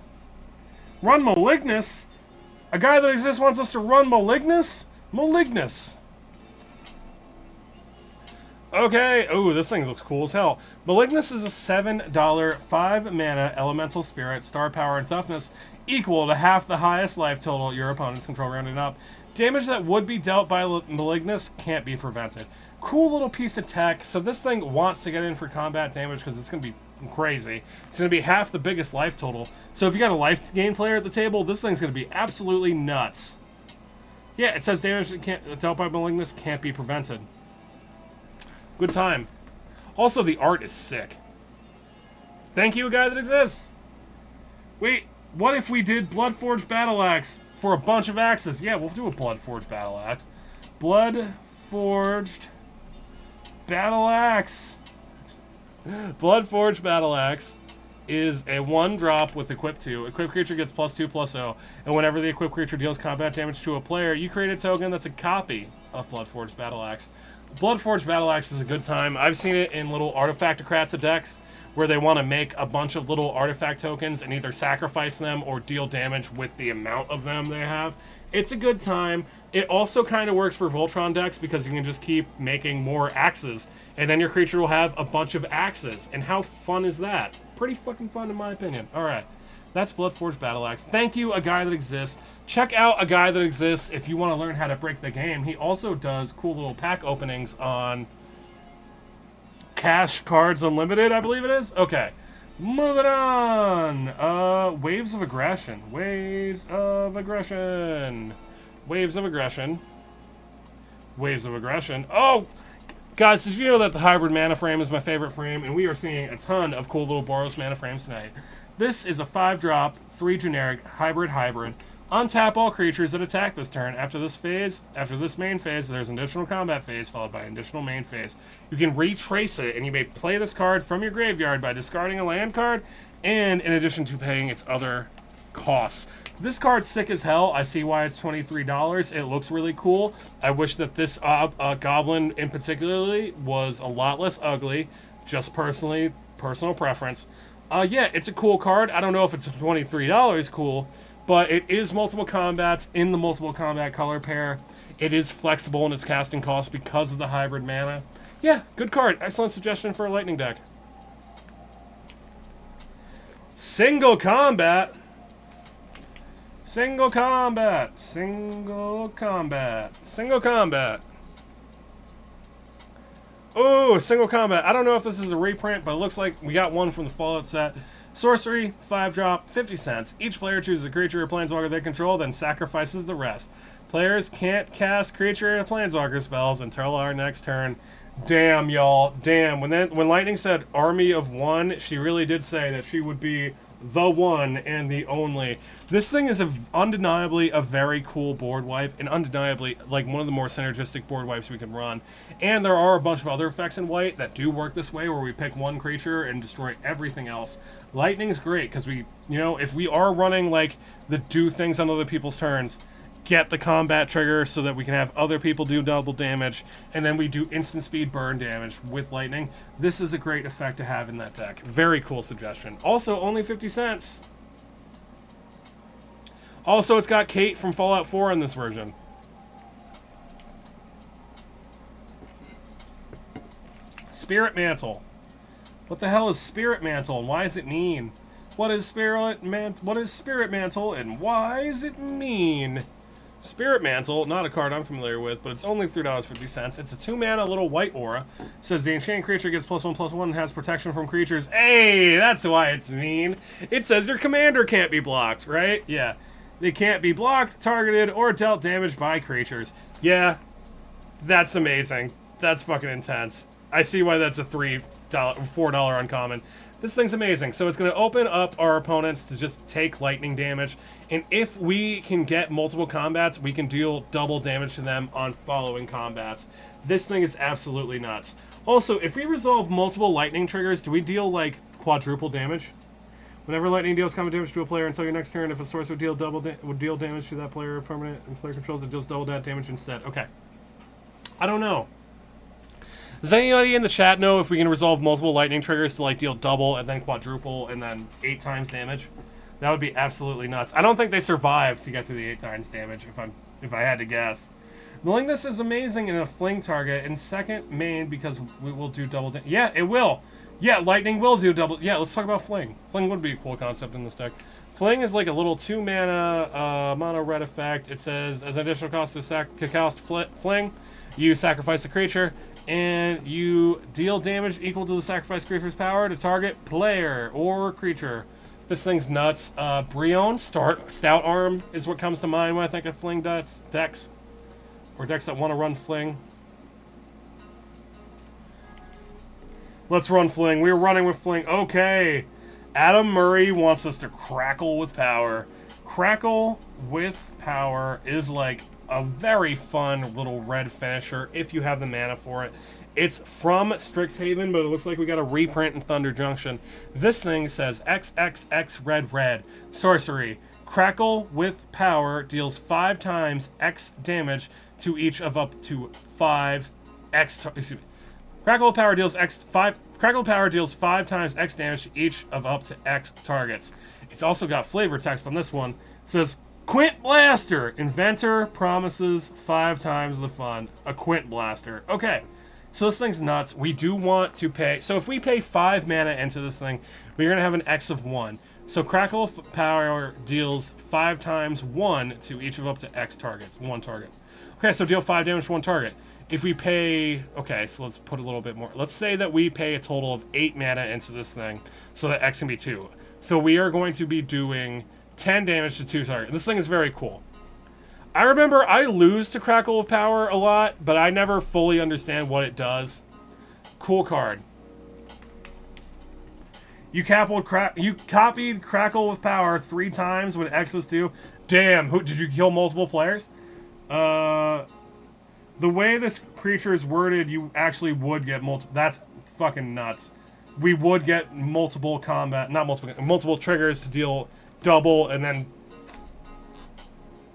Run Malignus? A guy that exists wants us to run Malignus? Malignus. Okay, ooh, this thing looks cool as hell. Malignus is a $7 5-mana elemental spirit, star power and toughness equal to half the highest life total your opponents control rounded up. Damage that would be dealt by Malignus can't be prevented. Cool little piece of tech. So this thing wants to get in for combat damage because it's going to be crazy. It's going to be half the biggest life total. So if you got a life gain player at the table, this thing's going to be absolutely nuts. Yeah, it says damage that can't dealt by Malignus can't be prevented. Good time. Also, the art is sick. Thank you, a guy that exists. Wait, what if we did Bloodforged Battle Axe for a bunch of axes? Yeah, we'll do a Bloodforged Battle Axe. Bloodforged Battle Axe. Bloodforged Battle Axe is a 1-drop with Equip 2. Equipped creature gets +2/+0. And whenever the equipped creature deals combat damage to a player, you create a token that's a copy of Bloodforged Battle Axe. Bloodforged Battle Axe is a good time. I've seen it in little Artifactocrats of decks. where they want to make a bunch of little artifact tokens and either sacrifice them or deal damage with the amount of them they have. It's a good time. It also kind of works for Voltron decks because you can just keep making more axes, and then your creature will have a bunch of axes. And how fun is that? Pretty fucking fun in my opinion. All right. That's Bloodforged Battle Axe. Thank you, A Guy That Exists. Check out A Guy That Exists if you want to learn how to break the game. He also does cool little pack openings on Cash Cards Unlimited, I believe it is. Okay, moving on. Waves of Aggression. Waves of Aggression. Waves of Aggression. Waves of Aggression. Oh! Guys, did you know that the hybrid mana frame is my favorite frame? And we are seeing a ton of cool little Boros mana frames tonight. This is a 5-drop, 3 generic, hybrid. Untap all creatures that attack this turn. After this main phase, there's an additional combat phase followed by an additional main phase. You can retrace it, and you may play this card from your graveyard by discarding a land card, and in addition to paying its other costs. This card's sick as hell. I see why it's $23. It looks really cool. I wish that this goblin in particularly was a lot less ugly. Just personal preference. Yeah, it's a cool card. I don't know if it's $23 cool, but it is multiple combats in the multiple combat color pair. It is flexible in its casting cost because of the hybrid mana. Yeah, good card. Excellent suggestion for a lightning deck. Single combat. Single combat. Single combat. Single combat. Oh, single combat. I don't know if this is a reprint, but it looks like we got one from the Fallout set. Sorcery, 5-drop, 50 cents. Each player chooses a creature or planeswalker they control, then sacrifices the rest. Players can't cast creature or planeswalker spells until our next turn. Damn, y'all. Damn. When Lightning said army of one, she really did say that she would be the one and the only. This thing is undeniably a very cool board wipe, and undeniably like one of the more synergistic board wipes we can run. And there are a bunch of other effects in white that do work this way, where we pick one creature and destroy everything else. Lightning's great because we, if we are running like the do things on other people's turns, get the combat trigger so that we can have other people do double damage, and then we do instant speed burn damage with lightning. This is a great effect to have in that deck. Very cool suggestion. Also, only 50 cents. Also, it's got Kate from Fallout 4 in this version. Spirit Mantle. What the hell is Spirit Mantle, and why does it mean? What is Spirit Mantle, and why does it mean? Spirit Mantle, not a card I'm familiar with, but it's only $3.50. It's a 2-mana little white aura. It says the enchanted creature gets +1/+1 and has protection from creatures. Hey, that's why it's mean. It says your commander can't be blocked, right? Yeah. They can't be blocked, targeted, or dealt damage by creatures. Yeah, that's amazing. That's fucking intense. I see why that's a $4 uncommon. This thing's amazing. So it's going to open up our opponents to just take lightning damage. And if we can get multiple combats, we can deal double damage to them on following combats. This thing is absolutely nuts. Also, if we resolve multiple lightning triggers, do we deal, like, quadruple damage? Whenever lightning deals combat damage to a player until your next turn, if a source would deal damage to that player, permanent, and player controls, it deals double that damage instead. Okay. I don't know. Does anybody in the chat know if we can resolve multiple lightning triggers to like deal double and then quadruple and then 8 times damage? That would be absolutely nuts. I don't think they survive to get to the 8 times damage if I had to guess. Willingness is amazing in a fling target and second main because we will do double damage. Yeah, it will. Yeah, lightning will do double. Yeah, let's talk about fling. Fling would be a cool concept in this deck. Fling is like a little 2-mana mono red effect. It says as an additional cost to cast fling, you sacrifice a creature. And you deal damage equal to the sacrificed creature's power to target player or creature. This thing's nuts. Brion, Stout Arm is what comes to mind when I think of fling decks. Or decks that want to run fling. Let's run fling. We're running with fling. Okay. Adam Murray wants us to crackle with power. Crackle with power is like a very fun little red finisher if you have the mana for it. It's from Strixhaven, but it looks like we got a reprint in Thunder Junction. This thing says XXX red red. Sorcery. Crackle with power deals 5 times X damage to each of up to 5 X. Excuse me. Crackle with power deals 5 Crackle Power deals 5 times X damage to each of up to X targets. It's also got flavor text on this one. It says, Quint Blaster! Inventor promises 5 times the fun. A Quint Blaster. Okay. So this thing's nuts. We do want to pay... So if we pay 5 mana into this thing, we're going to have an X of 1. So Crackle Power deals 5 times 1 to each of up to X targets. 1 target. Okay, so deal 5 damage to 1 target. If we pay... Okay, so let's put a little bit more. Let's say that we pay a total of 8 mana into this thing, so that X can be 2. So we are going to be doing 10 damage to 2 targets. This thing is very cool. I remember I lose to Crackle of Power a lot, but I never fully understand what it does. Cool card. You copied Crackle with Power 3 times when X was 2. Damn, did you kill multiple players? The way this creature is worded, you actually would get multiple... That's fucking nuts. We would get multiple combat... Not multiple... Multiple triggers to deal double and then...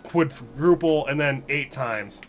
quadruple and then 8 times.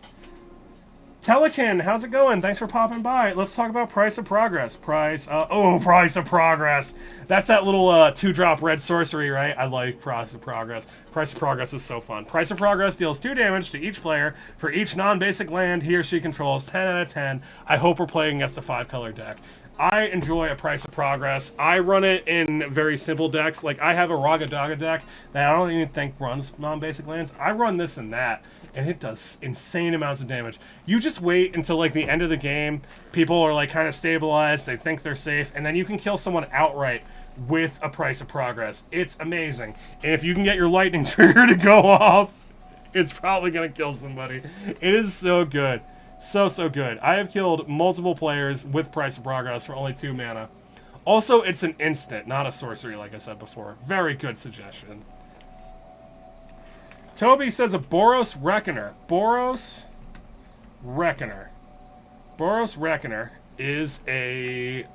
Telekin, how's it going? Thanks for popping by. Let's talk about Price of Progress. Price of Progress. That's that little 2-drop red sorcery, right? I like Price of Progress. Price of Progress is so fun. Price of Progress deals 2 damage to each player for each non-basic land he or she controls. 10 out of 10. I hope we're playing against a 5-color deck. I enjoy a Price of Progress. I run it in very simple decks. Like, I have a Raga Daga deck that I don't even think runs non-basic lands. I run this and that, and it does insane amounts of damage. You just wait until, like, the end of the game. People are, like, kind of stabilized. They think they're safe, and then you can kill someone outright with a Price of Progress. It's amazing. And if you can get your lightning trigger to go off, it's probably going to kill somebody. It is so good. So good. I have killed multiple players with Price of Progress for only 2 mana. Also, it's an instant, not a sorcery, like I said before. Very good suggestion. Toby says a Boros Reckoner. Boros Reckoner. Boros Reckoner is a...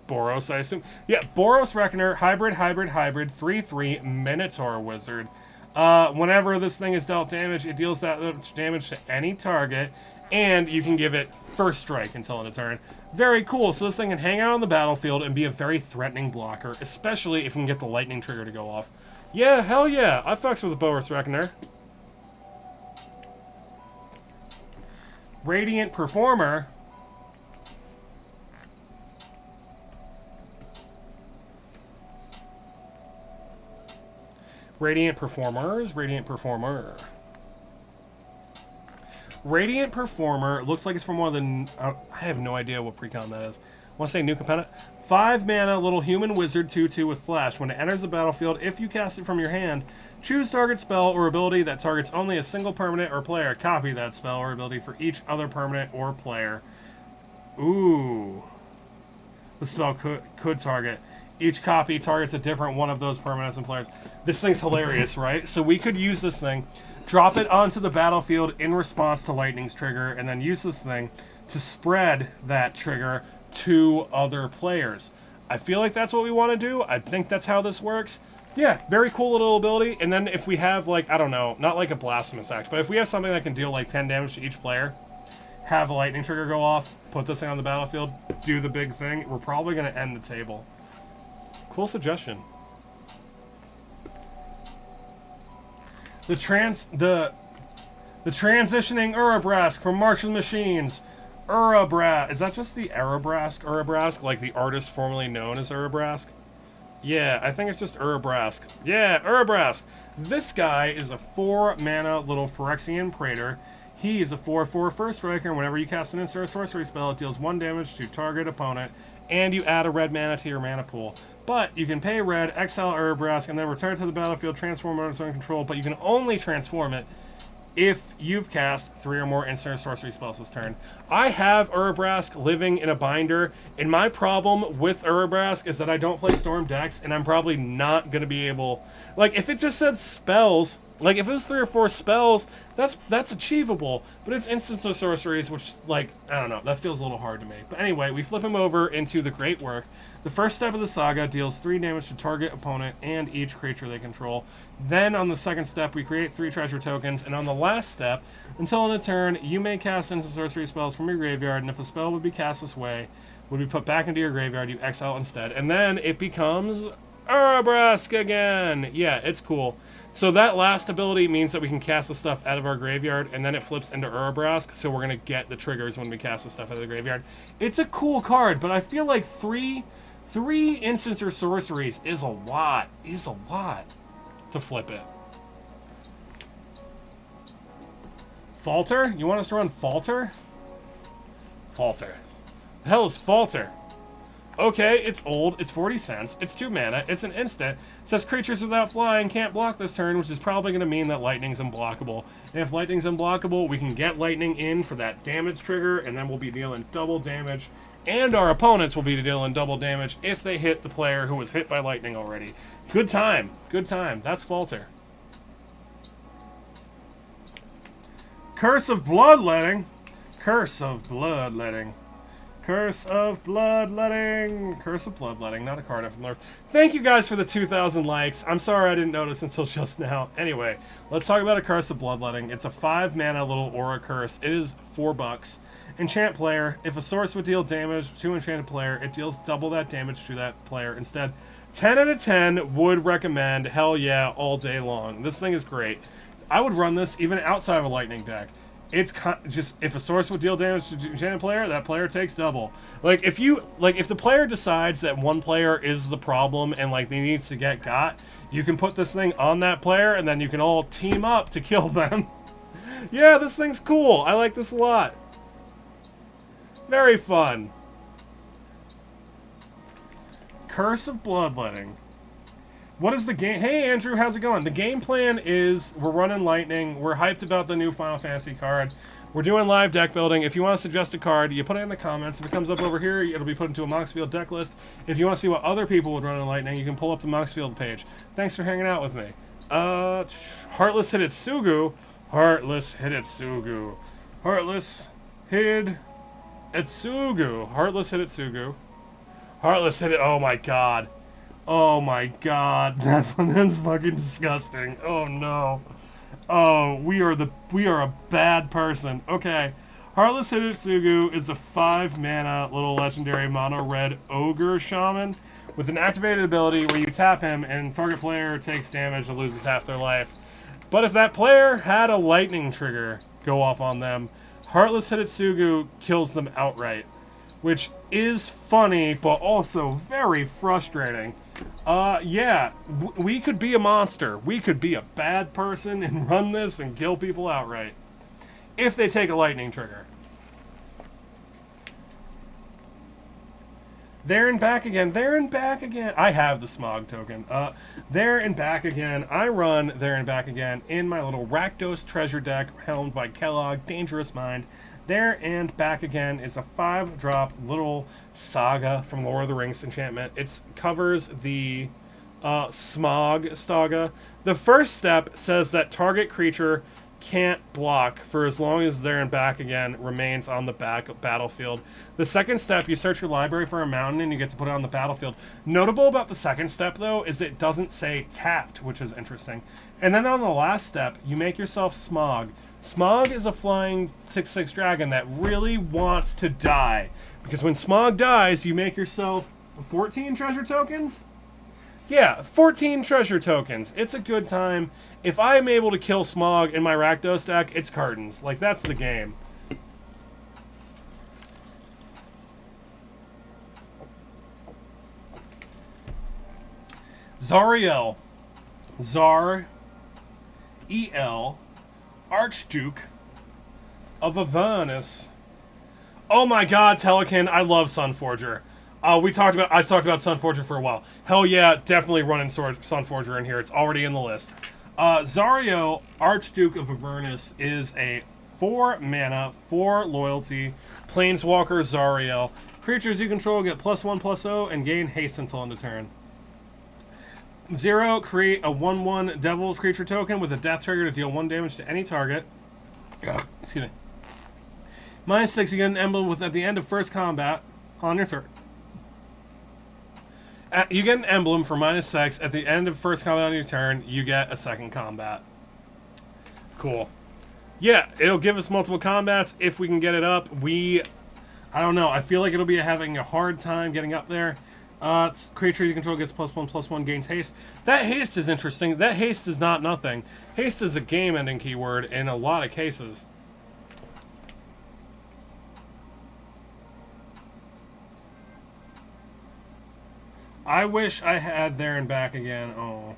Boros, I assume. Yeah, Boros Reckoner, hybrid, 3/3 Minotaur Wizard. Whenever this thing is dealt damage, it deals that much damage to any target, and you can give it first strike until end of turn. Very cool. So this thing can hang out on the battlefield and be a very threatening blocker, especially if we can get the lightning trigger to go off. Yeah, hell yeah. I fucks with the Boros Reckoner. Radiant Performer. Radiant Performers, Radiant Performer. Radiant Performer looks like it's from one of the... I have no idea what precon that is. I want to say new component. 5 mana, little human wizard, 2/2 with flash. When it enters the battlefield, if you cast it from your hand, choose target spell or ability that targets only a single permanent or player. Copy that spell or ability for each other permanent or player. Ooh. The spell could target. Each copy targets a different one of those permanents and players. This thing's hilarious, right? So we could use this thing, drop it onto the battlefield in response to Lightning's trigger, and then use this thing to spread that trigger to other players. I feel like that's what we want to do. I think that's how this works. Yeah, very cool little ability. And then if we have, like, I don't know, not like a Blasphemous Act, but if we have something that can deal like 10 damage to each player, have a Lightning trigger go off, put this thing on the battlefield, do the big thing, we're probably going to end the table. Cool suggestion. The transitioning Urabrask from March of the Machines. Urabrask. Is that just the Urabrask? Urabrask, like the artist formerly known as Urabrask? Yeah, I think it's just Urabrask. Yeah, Urabrask. This guy is a 4 mana little Phyrexian Praetor. He is a 4/4 first striker, and whenever you cast an instant sorcery spell, it deals 1 damage to target opponent, and you add a red mana to your mana pool. But you can pay red, exile Urabrask, and then return to the battlefield, transform it under control, but you can only transform it if you've cast 3 or more instant sorcery spells this turn. I have Urabrask living in a binder, and my problem with Urabrask is that I don't play Storm decks, and I'm probably not going to be able... Like, if it just said spells, like, if it was 3 or 4 spells, that's achievable, but it's instants of sorceries, which, like, I don't know, that feels a little hard to me. But anyway, we flip him over into the Great Work. The first step of the saga deals 3 damage to target opponent and each creature they control. Then, on the second step, we create 3 treasure tokens, and on the last step, until in a turn, you may cast instant sorcery spells from your graveyard, and if a spell would be cast this way, would be put back into your graveyard. You exile instead. And then it becomes Urabrask again. Yeah, it's cool. So that last ability means that we can cast the stuff out of our graveyard, and then it flips into Urabrask, so we're going to get the triggers when we cast the stuff out of the graveyard. It's a cool card, but I feel like three instants or sorceries is a lot. To flip it. Falter? You want us to run Falter? Falter. The hell is Falter? Okay, it's old, it's 40 cents, it's 2 mana, it's an instant. It says creatures without flying can't block this turn, which is probably going to mean that lightning's unblockable. And if lightning's unblockable, we can get lightning in for that damage trigger, and then we'll be dealing double damage. And our opponents will be dealing double damage if they hit the player who was hit by lightning already. Good time. Good time. That's Falter. Curse of Bloodletting. Curse of Bloodletting. Curse of Bloodletting. Curse of Bloodletting. Not a card from North. Thank you guys for the 2,000 likes. I'm sorry I didn't notice until just now. Anyway, let's talk about a Curse of Bloodletting. It's a 5 mana little aura curse. It is $4. Enchant player. If a source would deal damage to enchanted player, it deals double that damage to that player instead. 10 out of 10 would recommend. Hell yeah, all day long. This thing is great. I would run this even outside of a lightning deck. It's just, if a source would deal damage to enchanted player, that player takes double. Like if the player decides that one player is the problem and like they needs to get got, you can put this thing on that player and then you can all team up to kill them. Yeah, this thing's cool. I like this a lot. Very fun. Curse of Bloodletting. What is the game? Hey, Andrew, how's it going? The game plan is we're running Lightning. We're hyped about the new Final Fantasy card. We're doing live deck building. If you want to suggest a card, you put it in the comments. If it comes up over here, it'll be put into a Moxfeild deck list. If you want to see what other people would run in Lightning, you can pull up the Moxfeild page. Thanks for hanging out with me. Heartless Hidetsugu. Heartless Hidetsugu. Heartless Hidetsugu. Heartless Hidetsugu. Heartless Hidetsugu. Oh my god. Oh my god, that's fucking disgusting. Oh no. Oh, we are a bad person. Okay. Heartless Hidetsugu is a 5 mana little legendary mono red ogre shaman with an activated ability where you tap him and target player takes damage and loses half their life. But if that player had a lightning trigger go off on them, Heartless Hidetsugu kills them outright, which is funny but also very frustrating. Yeah, we could be a monster. We could be a bad person and run this and kill people outright. If they take a lightning trigger. There and back again. There and back again. I have the Smog token. There and back again. I run There and Back Again in my little Rakdos treasure deck helmed by Kellogg, Dangerous Mind. There and Back Again is a 5-drop little saga from Lord of the Rings enchantment. It covers the Smog saga. The first step says that target creature can't block for as long as There and Back Again remains on the battlefield. The second step, you search your library for a mountain and you get to put it on the battlefield. Notable about the second step, though, is it doesn't say tapped, which is interesting. And then on the last step, you make yourself Smog. Smog is a flying 6/6 dragon that really wants to die. Because when Smog dies, you make yourself 14 treasure tokens? Yeah, 14 treasure tokens. It's a good time. If I am able to kill Smog in my Rakdos deck, it's curtains. Like, that's the game. Zariel. Zar-E-L. Archduke of Avernus. Oh my god, Telekin, I love Sunforger. I talked about Sunforger for a while. Hell yeah, definitely running Sunforger in here. It's already in the list. Zariel, Archduke of Avernus, is a 4 mana, 4 loyalty, planeswalker Zariel. Creatures you control get +1/+0 and gain haste until end of turn. 0, create a 1/1 Devil's Creature token with a death trigger to deal 1 damage to any target. Excuse me. -6, you get an emblem at the end of first combat on your turn. You get an emblem for -6 at the end of first combat on your turn. You get a second combat. Cool. Yeah, it'll give us multiple combats if we can get it up. I don't know. I feel like it'll be having a hard time getting up there. Creature you control gets +1/+1, gains haste. That haste is interesting. That haste is not nothing. Haste is a game-ending keyword in a lot of cases. I wish I had there and back again. Oh.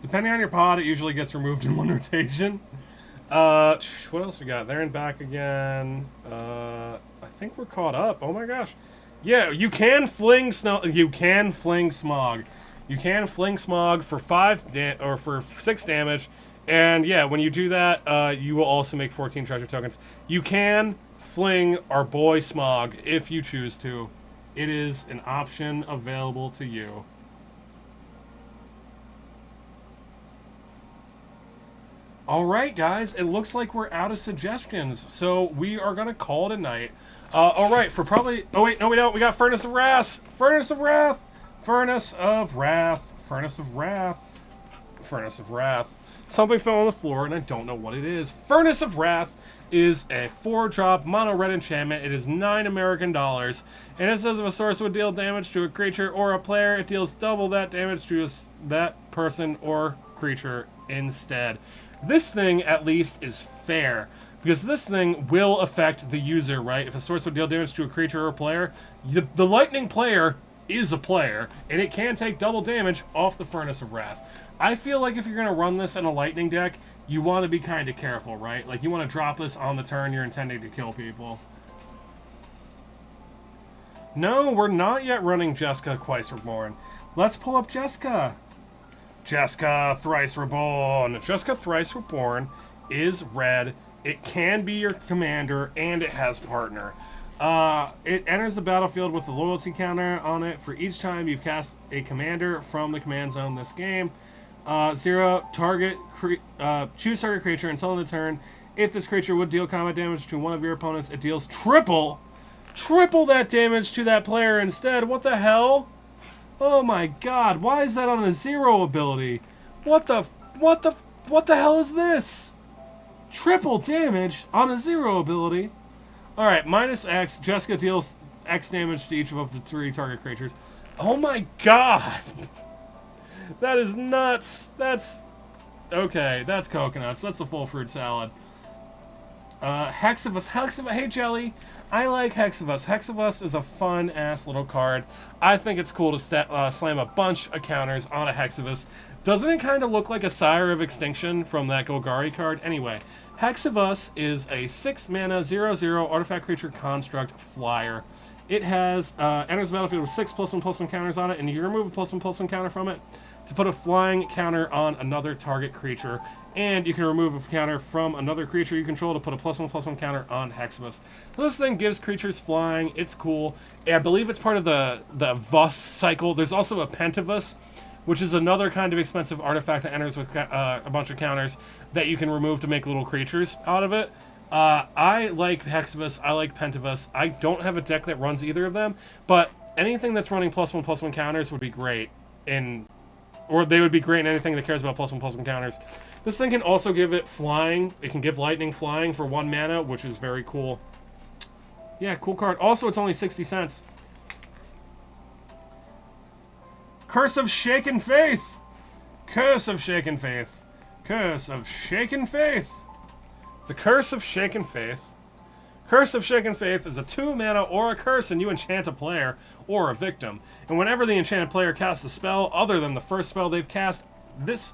Depending on your pod, it usually gets removed in one rotation. What else we got? There and back again. I think we're caught up. Oh my gosh. Yeah, you can fling You can fling smog. You can fling smog for 6 damage. And yeah, when you do that, you will also make 14 treasure tokens. You can fling our boy Smog if you choose to. It is an option available to you. Alright, guys, it looks like we're out of suggestions, so we are going to call it a night. Alright, for probably... Oh, wait, no, we don't. We got Furnace of Wrath. Furnace of Wrath. Furnace of Wrath. Furnace of Wrath. Furnace of Wrath. Something fell on the floor, and I don't know what it is. Furnace of Wrath is a 4-drop mono red enchantment. It is $9 American, and it says if a source would deal damage to a creature or a player, it deals double that damage to that person or creature instead. This thing, at least, is fair, because this thing will affect the user, right? If a source would deal damage to a creature or a player, the lightning player is a player, and it can take double damage off the Furnace of Wrath. I feel like if you're going to run this in a lightning deck, you want to be kind of careful, right? Like, you want to drop this on the turn you're intending to kill people. No, we're not yet running Jessica Twice Reborn. Let's pull up Jessica. Jessica Thrice Reborn. Jessica Thrice Reborn is red. It can be your commander, and it has partner. It enters the battlefield with a loyalty counter on it for each time you've cast a commander from the command zone this game. 0, choose target creature until end of turn. If this creature would deal combat damage to one of your opponents, it deals triple that damage to that player instead. What the hell? Oh my god, why is that on a 0 ability? What the hell is this? Triple damage on a 0 ability. Alright, -X, Jessica deals X damage to each of up to 3 target creatures. Oh my god! That is nuts! That's... Okay, that's coconuts. That's a full fruit salad. Hexavus. Hey, Jelly! I like Hexavus. Hexavus is a fun-ass little card. I think it's cool to slam a bunch of counters on a Hexavus. Doesn't it kind of look like a Sire of Extinction from that Golgari card? Anyway, Hexavus is a 6-mana 0/0 artifact creature construct flyer. It has enters the battlefield with 6 +1/+1 counters on it, and you remove a +1/+1 counter from it to put a flying counter on another target creature. And you can remove a counter from another creature you control to put a +1/+1 counter on Hexavus. So this thing gives creatures flying. It's cool. I believe it's part of the Vus cycle. There's also a Pentavus, which is another kind of expensive artifact that enters with a bunch of counters that you can remove to make little creatures out of it. I like Hexavus, I like Pentavus. I don't have a deck that runs either of them, but anything that's running +1/+1 counters would be great or they would be great in anything that cares about +1/+1 counters. This thing can also give it flying. It can give lightning flying for 1 mana, which is very cool. Yeah, cool card. Also, it's only 60 cents. Curse of Shaken Faith! Curse of Shaken Faith. Curse of Shaken Faith. The Curse of Shaken Faith. Curse of Shaken Faith is a 2-mana or a curse, and you enchant a player or a victim. And whenever the enchanted player casts a spell other than the first spell they've cast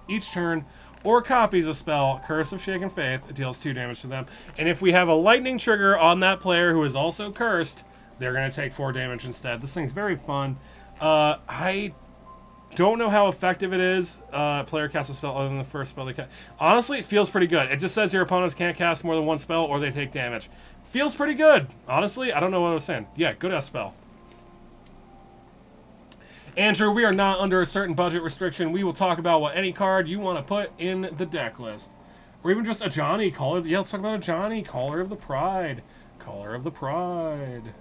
each turn, or copies a spell, Curse of Shaken Faith, it deals 2 damage to them. And if we have a lightning trigger on that player who is also cursed, they're going to take 4 damage instead. This thing's very fun. I don't know how effective it is. Player casts a spell other than the first spell they cast. Honestly, it feels pretty good. It just says your opponents can't cast more than 1 spell or they take damage. Feels pretty good. Honestly, I don't know what I was saying. Yeah, good-ass spell. Andrew, we are not under a certain budget restriction. We will talk about what any card you want to put in the deck list. Or even just a Johnny. Yeah, let's talk about a Johnny. Caller of the Pride. Caller of the Pride.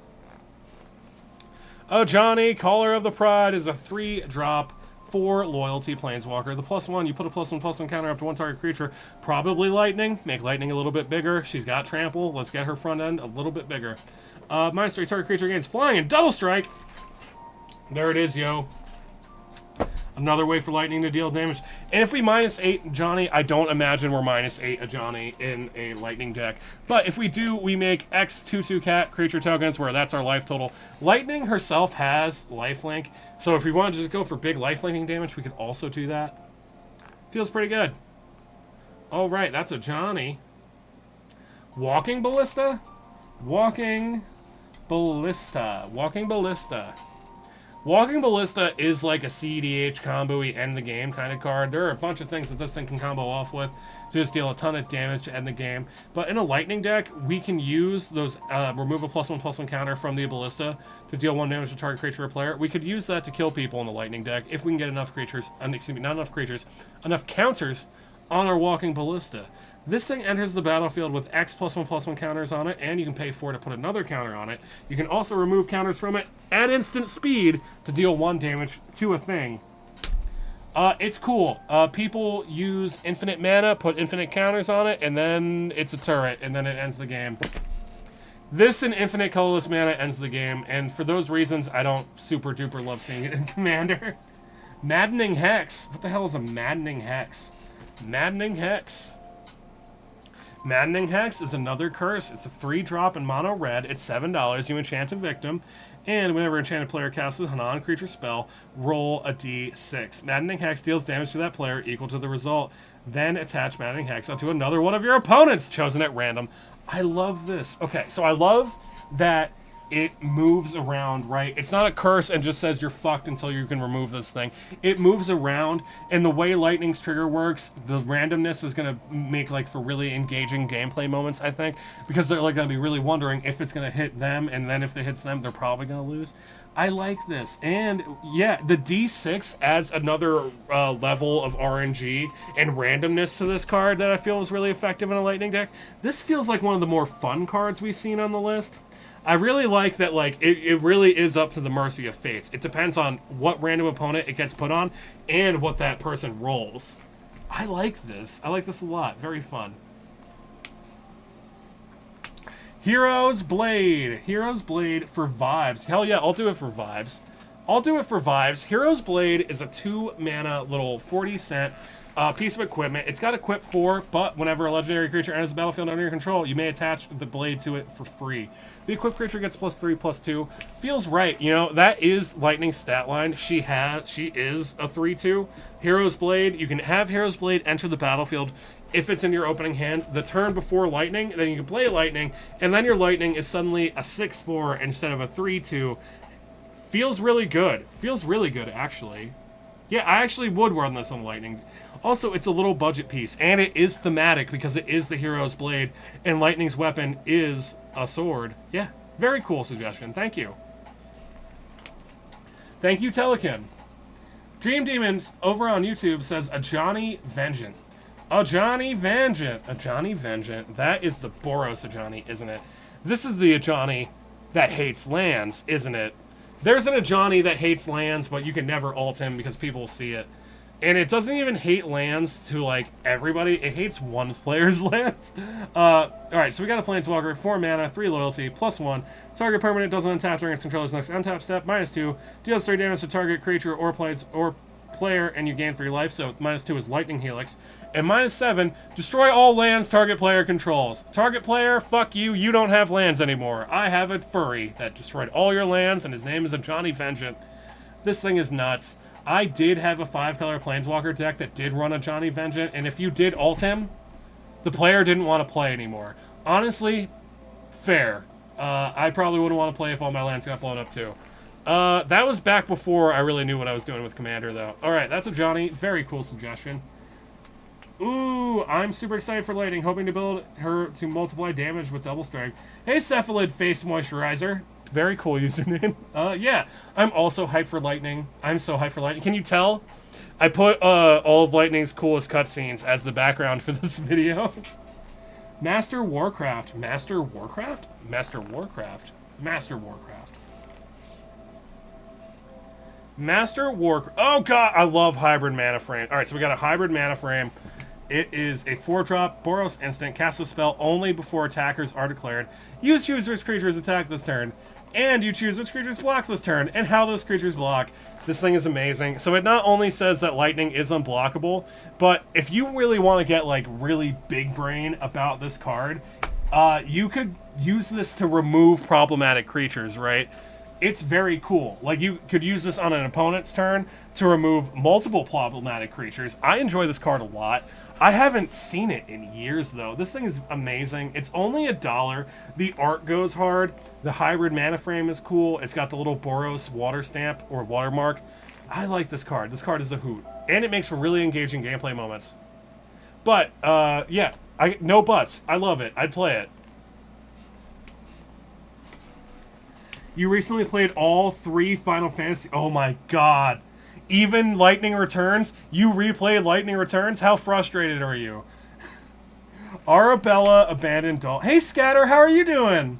A Johnny, Caller of the Pride is a 3-drop for loyalty planeswalker. The +1, you put a +1/+1 counter up to 1 target creature. Probably lightning. Make lightning a little bit bigger. She's got trample. Let's get her front end a little bit bigger. -3 target creature gains flying and double strike. There it is, yo. Another way for lightning to deal damage. And if we -8 Johnny, I don't imagine we're -8 a Johnny in a lightning deck. But if we do, we make X 2/2 cat creature tokens where that's our life total. Lightning herself has lifelink, so if we wanted to just go for big lifelinking damage, we could also do that. Feels pretty good. All right, that's a Johnny. Walking Ballista? Walking Ballista. Walking Ballista. Walking Ballista is like a CEDH combo-y end the game kind of card. There are a bunch of things that this thing can combo off with to just deal a ton of damage to end the game. But in a lightning deck, we can use those remove a +1/+1 counter from the Ballista to deal 1 damage to target creature or player. We could use that to kill people in the lightning deck if we can get enough creatures, excuse me, not enough creatures, enough counters on our Walking Ballista. This thing enters the battlefield with X +1/+1 counters on it, and you can pay 4 to put another counter on it. You can also remove counters from it at instant speed to deal 1 damage to a thing. It's cool. People use infinite mana, put infinite counters on it, and then it's a turret, and then it ends the game. This and infinite colorless mana ends the game, and for those reasons, I don't super duper love seeing it in Commander. Maddening Hex. What the hell is a Maddening Hex? Maddening Hex. Maddening Hex is another curse. It's a 3-drop in mono red. It's $7. You enchant a victim, and whenever an enchanted player casts a non-creature spell, roll a d6. Maddening Hex deals damage to that player equal to the result. Then attach Maddening Hex onto another one of your opponents, chosen at random. I love this. Okay, so I love that it moves around, right? It's not a curse and just says you're fucked until you can remove this thing. It moves around, and the way Lightning's trigger works, the randomness is going to make, like, for really engaging gameplay moments, I think, because they're, like, going to be really wondering if it's going to hit them, and then if it hits them, they're probably going to lose. I like this. And, yeah, the D6 adds another level of RNG and randomness to this card that I feel is really effective in a Lightning deck. This feels like one of the more fun cards we've seen on the list. I really like that, like, it really is up to the mercy of fates. It depends on what random opponent it gets put on and what that person rolls. I like this. I like this a lot. Very fun. Hero's Blade. Hero's Blade for vibes. Hell yeah, I'll do it for vibes. I'll do it for vibes. Hero's Blade is a 2-mana little 40-cent piece of equipment. It's got equip 4, but whenever a legendary creature enters the battlefield under your control, you may attach the blade to it for free. The equipped creature gets +3/+2. Feels right, you know, that is Lightning's stat line. She is a 3/2. Hero's Blade, you can have Hero's Blade enter the battlefield if it's in your opening hand the turn before Lightning, then you can play Lightning, and then your Lightning is suddenly a 6/4 instead of a 3/2. Feels really good. Feels really good, actually. Yeah, I actually would run this on Lightning. Also, it's a little budget piece, and it is thematic because it is the Hero's Blade, and Lightning's weapon is a sword. Yeah, very cool suggestion. Thank you. Thank you, Telekin. Dream Demons over on YouTube says a Johnny Vengeant. A Johnny Vengeant. A Johnny Vengeant. That is the Boros Ajani, isn't it? This is the Ajani that hates lands, isn't it? There's an Ajani that hates lands, but you can never ult him because people will see it. And it doesn't even hate lands to, like, everybody. It hates one player's lands. Alright, so we got a Planeswalker, 4 mana, 3 loyalty, +1. Target permanent doesn't untap during its controller's next untap step, -2. Deals 3 damage to target creature or player, and you gain 3 life, so -2 is Lightning Helix. And -7, destroy all lands target player controls. Target player, fuck you, you don't have lands anymore. I have a furry that destroyed all your lands, and his name is a Johnny Vengeant. This thing is nuts. I did have a 5-color Planeswalker deck that did run a Johnny Vengeant, and if you did ult him, the player didn't want to play anymore. Honestly, fair. I probably wouldn't want to play if all my lands got blown up too. That was back before I really knew what I was doing with Commander, though. Alright, that's a Johnny. Very cool suggestion. Ooh, I'm super excited for Lightning, hoping to build her to multiply damage with Double Strike. Hey, Cephalid Face Moisturizer. Very cool username. Yeah, I'm also hyped for Lightning. I'm so hyped for Lightning. Can you tell? I put all of Lightning's coolest cutscenes as the background for this video. Master Warcraft. Master Warcraft? Master Warcraft. Master Warcraft. Master War... Oh, God! I love Hybrid Mana Frame. Alright, so we got a Hybrid Mana Frame. It is a 4-drop Boros instant. Cast a spell only before attackers are declared. You choose which creatures attack this turn, and you choose which creatures block this turn, and how those creatures block. This thing is amazing. So it not only says that lightning is unblockable, but if you really want to get like really big brain about this card, you could use this to remove problematic creatures, right? It's very cool. Like, you could use this on an opponent's turn to remove multiple problematic creatures. I enjoy this card a lot. I haven't seen it in years, though. This thing is amazing. It's only $1. The art goes hard. The hybrid mana frame is cool. It's got the little Boros water stamp or watermark. I like this card. This card is a hoot. And it makes for really engaging gameplay moments. But, yeah. No buts. I love it. I'd play it. You recently played all 3 Final Fantasy... Oh my god. Even Lightning Returns? You replayed Lightning Returns? How frustrated are you? Arabella Abandoned Doll. Hey, Scatter, how are you doing?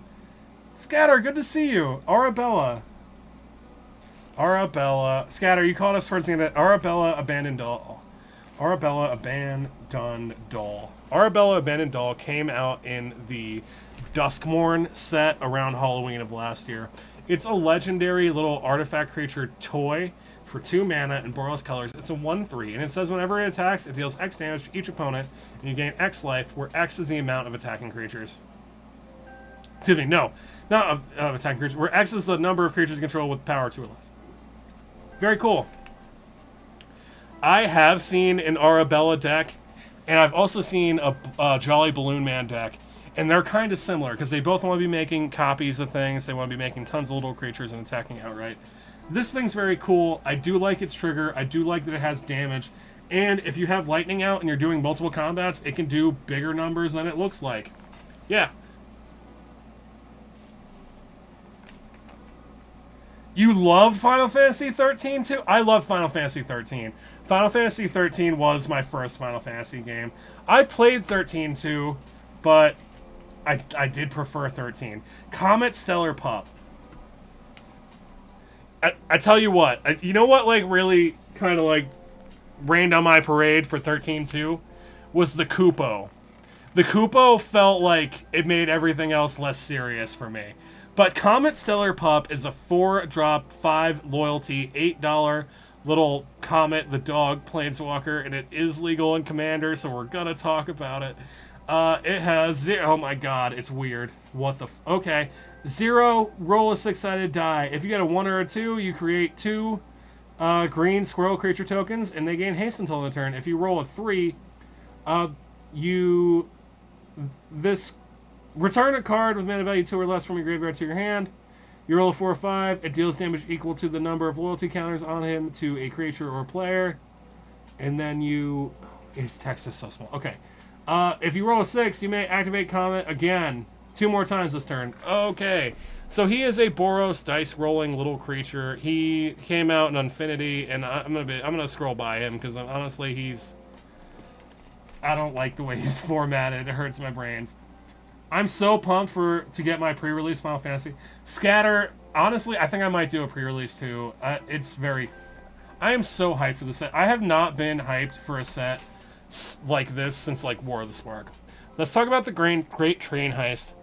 Scatter, good to see you. Arabella. Scatter, you called us towards the end of... Arabella Abandoned Doll. Arabella Abandoned Doll. Arabella Abandoned Doll came out in the Duskmourn set around Halloween of last year. It's a legendary little artifact creature toy for 2 mana in Boros colors. It's a 1/3, and it says whenever it attacks, it deals X damage to each opponent, and you gain X life, where X is the amount of attacking creatures. Excuse me, no. Not of attacking creatures, where X is the number of creatures you control with power 2 or less. Very cool. I have seen an Arabella deck, and I've also seen a Jolly Balloon Man deck. And they're kind of similar, because they both want to be making copies of things. They want to be making tons of little creatures and attacking outright. This thing's very cool. I do like its trigger. I do like that it has damage. And if you have lightning out and you're doing multiple combats, it can do bigger numbers than it looks like. Yeah. You love Final Fantasy 13 too? I love Final Fantasy 13. Final Fantasy 13 was my first Final Fantasy game. I played 13 too, but... I did prefer 13. Comet Stellar Pup. I tell you what, you know what, like, really kind of, like, rained on my parade for 13 too? Was the Kupo. The Kupo felt like it made everything else less serious for me. But Comet Stellar Pup is a 4-drop, 5 loyalty, $8 little Comet the dog planeswalker, and it is legal in Commander, so we're gonna talk about it. It has oh my god, it's weird. What the okay. 0, roll a 6-sided die. If you get a 1 or a 2, you create 2 green squirrel creature tokens, and they gain haste until the turn. If you roll a 3, this return a card with mana value 2 or less from your graveyard to your hand. You roll a 4 or 5, it deals damage equal to the number of loyalty counters on him to a creature or player. And then you... His text is so small. Okay. If you roll a 6, you may activate Comet again 2 more times this turn. Okay. So he is a Boros dice rolling little creature. He came out in Infinity, and I'm gonna scroll by him because honestly I don't like the way he's formatted. It hurts my brains. I'm so pumped to get my pre-release Final Fantasy. Scatter, honestly, I think I might do a pre-release too. I am so hyped for the set. I have not been hyped for a set like this since like War of the Spark. Let's talk about the Great Train Heist.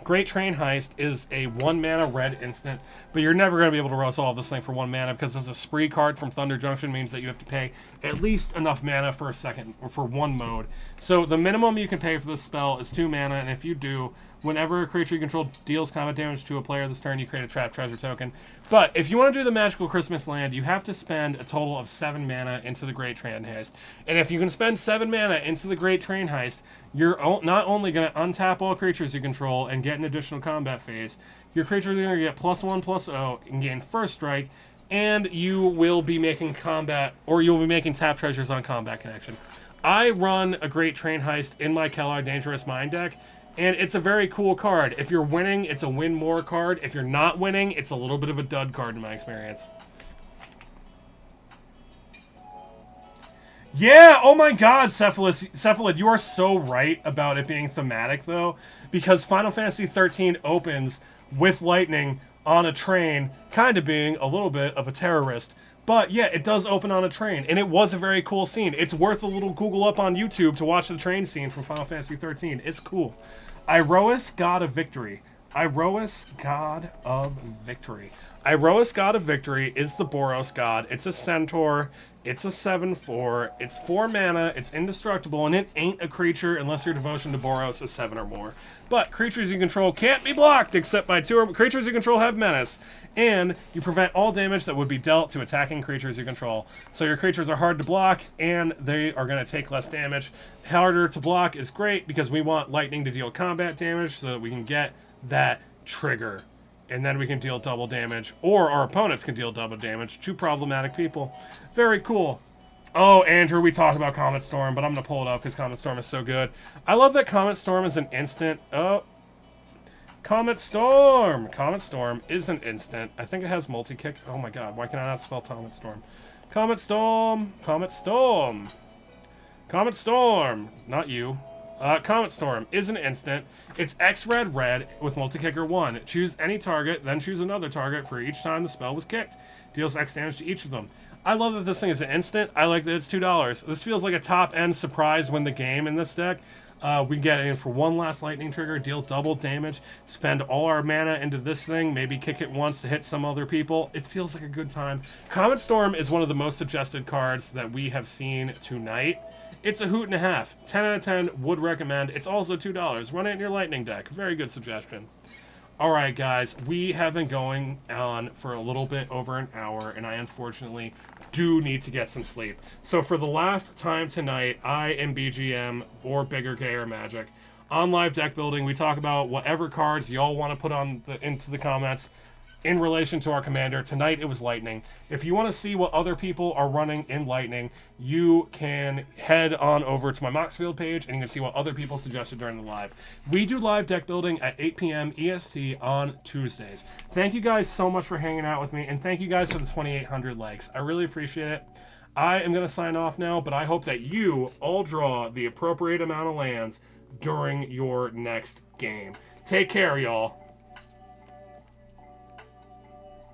Great Train Heist is a 1-mana red instant, but you're never going to be able to resolve this thing for 1 mana because it's a spree card from Thunder Junction, means that you have to pay at least enough mana for a second or for 1 mode. So the minimum you can pay for this spell is 2 mana, and if you do, whenever a creature you control deals combat damage to a player this turn, you create a trapped treasure token. But if you want to do the Magical Christmas Land, you have to spend a total of 7 mana into the Great Train Heist. And if you can spend 7 mana into the Great Train Heist, you're not only going to untap all creatures you control and get an additional combat phase, your creatures are going to get +1/+0 and gain first strike, and you will be making you'll be making tap treasures on combat connection. I run a Great Train Heist in my Kellogg Dangerous Mind deck, and it's a very cool card. If you're winning, it's a win more card. If you're not winning, it's a little bit of a dud card in my experience. Yeah, oh my god, Cephalid, you are so right about it being thematic, though, because Final Fantasy 13 opens with lightning on a train, kind of being a little bit of a terrorist. But yeah, it does open on a train, and it was a very cool scene. It's worth a little Google up on YouTube to watch the train scene from Final Fantasy 13. It's cool. Iroas, God of Victory. Iroas, God of Victory. Iroas, God of Victory is the Boros god. It's a centaur. It's a 7/4. It's 4 mana. It's indestructible, and it ain't a creature unless your devotion to Boros is 7 or more. But creatures you control can't be blocked except by 2 or creatures you control have menace. And you prevent all damage that would be dealt to attacking creatures you control. So your creatures are hard to block, and they are going to take less damage. Harder to block is great because we want lightning to deal combat damage so that we can get that trigger. And then we can deal double damage, or our opponents can deal double damage to problematic people. Very cool. Oh, Andrew, we talked about Comet Storm, but I'm going to pull it up because Comet Storm is so good. I love that Comet Storm is an instant. Oh, Comet Storm! Comet Storm is an instant. I think it has multi-kick. Oh my god, why can I not spell Comet Storm? Comet Storm! Comet Storm! Comet Storm! Not you. Comet Storm is an instant. It's X red red with multi-kicker 1. Choose any target, then choose another target for each time the spell was kicked. Deals X damage to each of them. I love that this thing is an instant. I like that it's $2. This feels like a top-end surprise win the game in this deck. We get in for 1 last lightning trigger, deal double damage, spend all our mana into this thing, maybe kick it once to hit some other people. It feels like a good time. Comet Storm is one of the most suggested cards that we have seen tonight. It's a hoot and a half. 10 out of 10, would recommend. It's also $2. Run it in your lightning deck. Very good suggestion. Alright guys, we have been going on for a little bit over an hour, and I unfortunately do need to get some sleep. So for the last time tonight, I am BGM, or Bigger, Gayer Magic. On live deck building, we talk about whatever cards y'all want to put on into the comments in relation to our commander. Tonight it was Lightning. If you want to see what other people are running in Lightning, you can head on over to my Moxfeild page and you can see what other people suggested during the live. We do live deck building at 8 p.m. EST on Tuesdays. Thank you guys so much for hanging out with me, and thank you guys for the 2,800 likes. I really appreciate it. I am going to sign off now, but I hope that you all draw the appropriate amount of lands during your next game. Take care, y'all.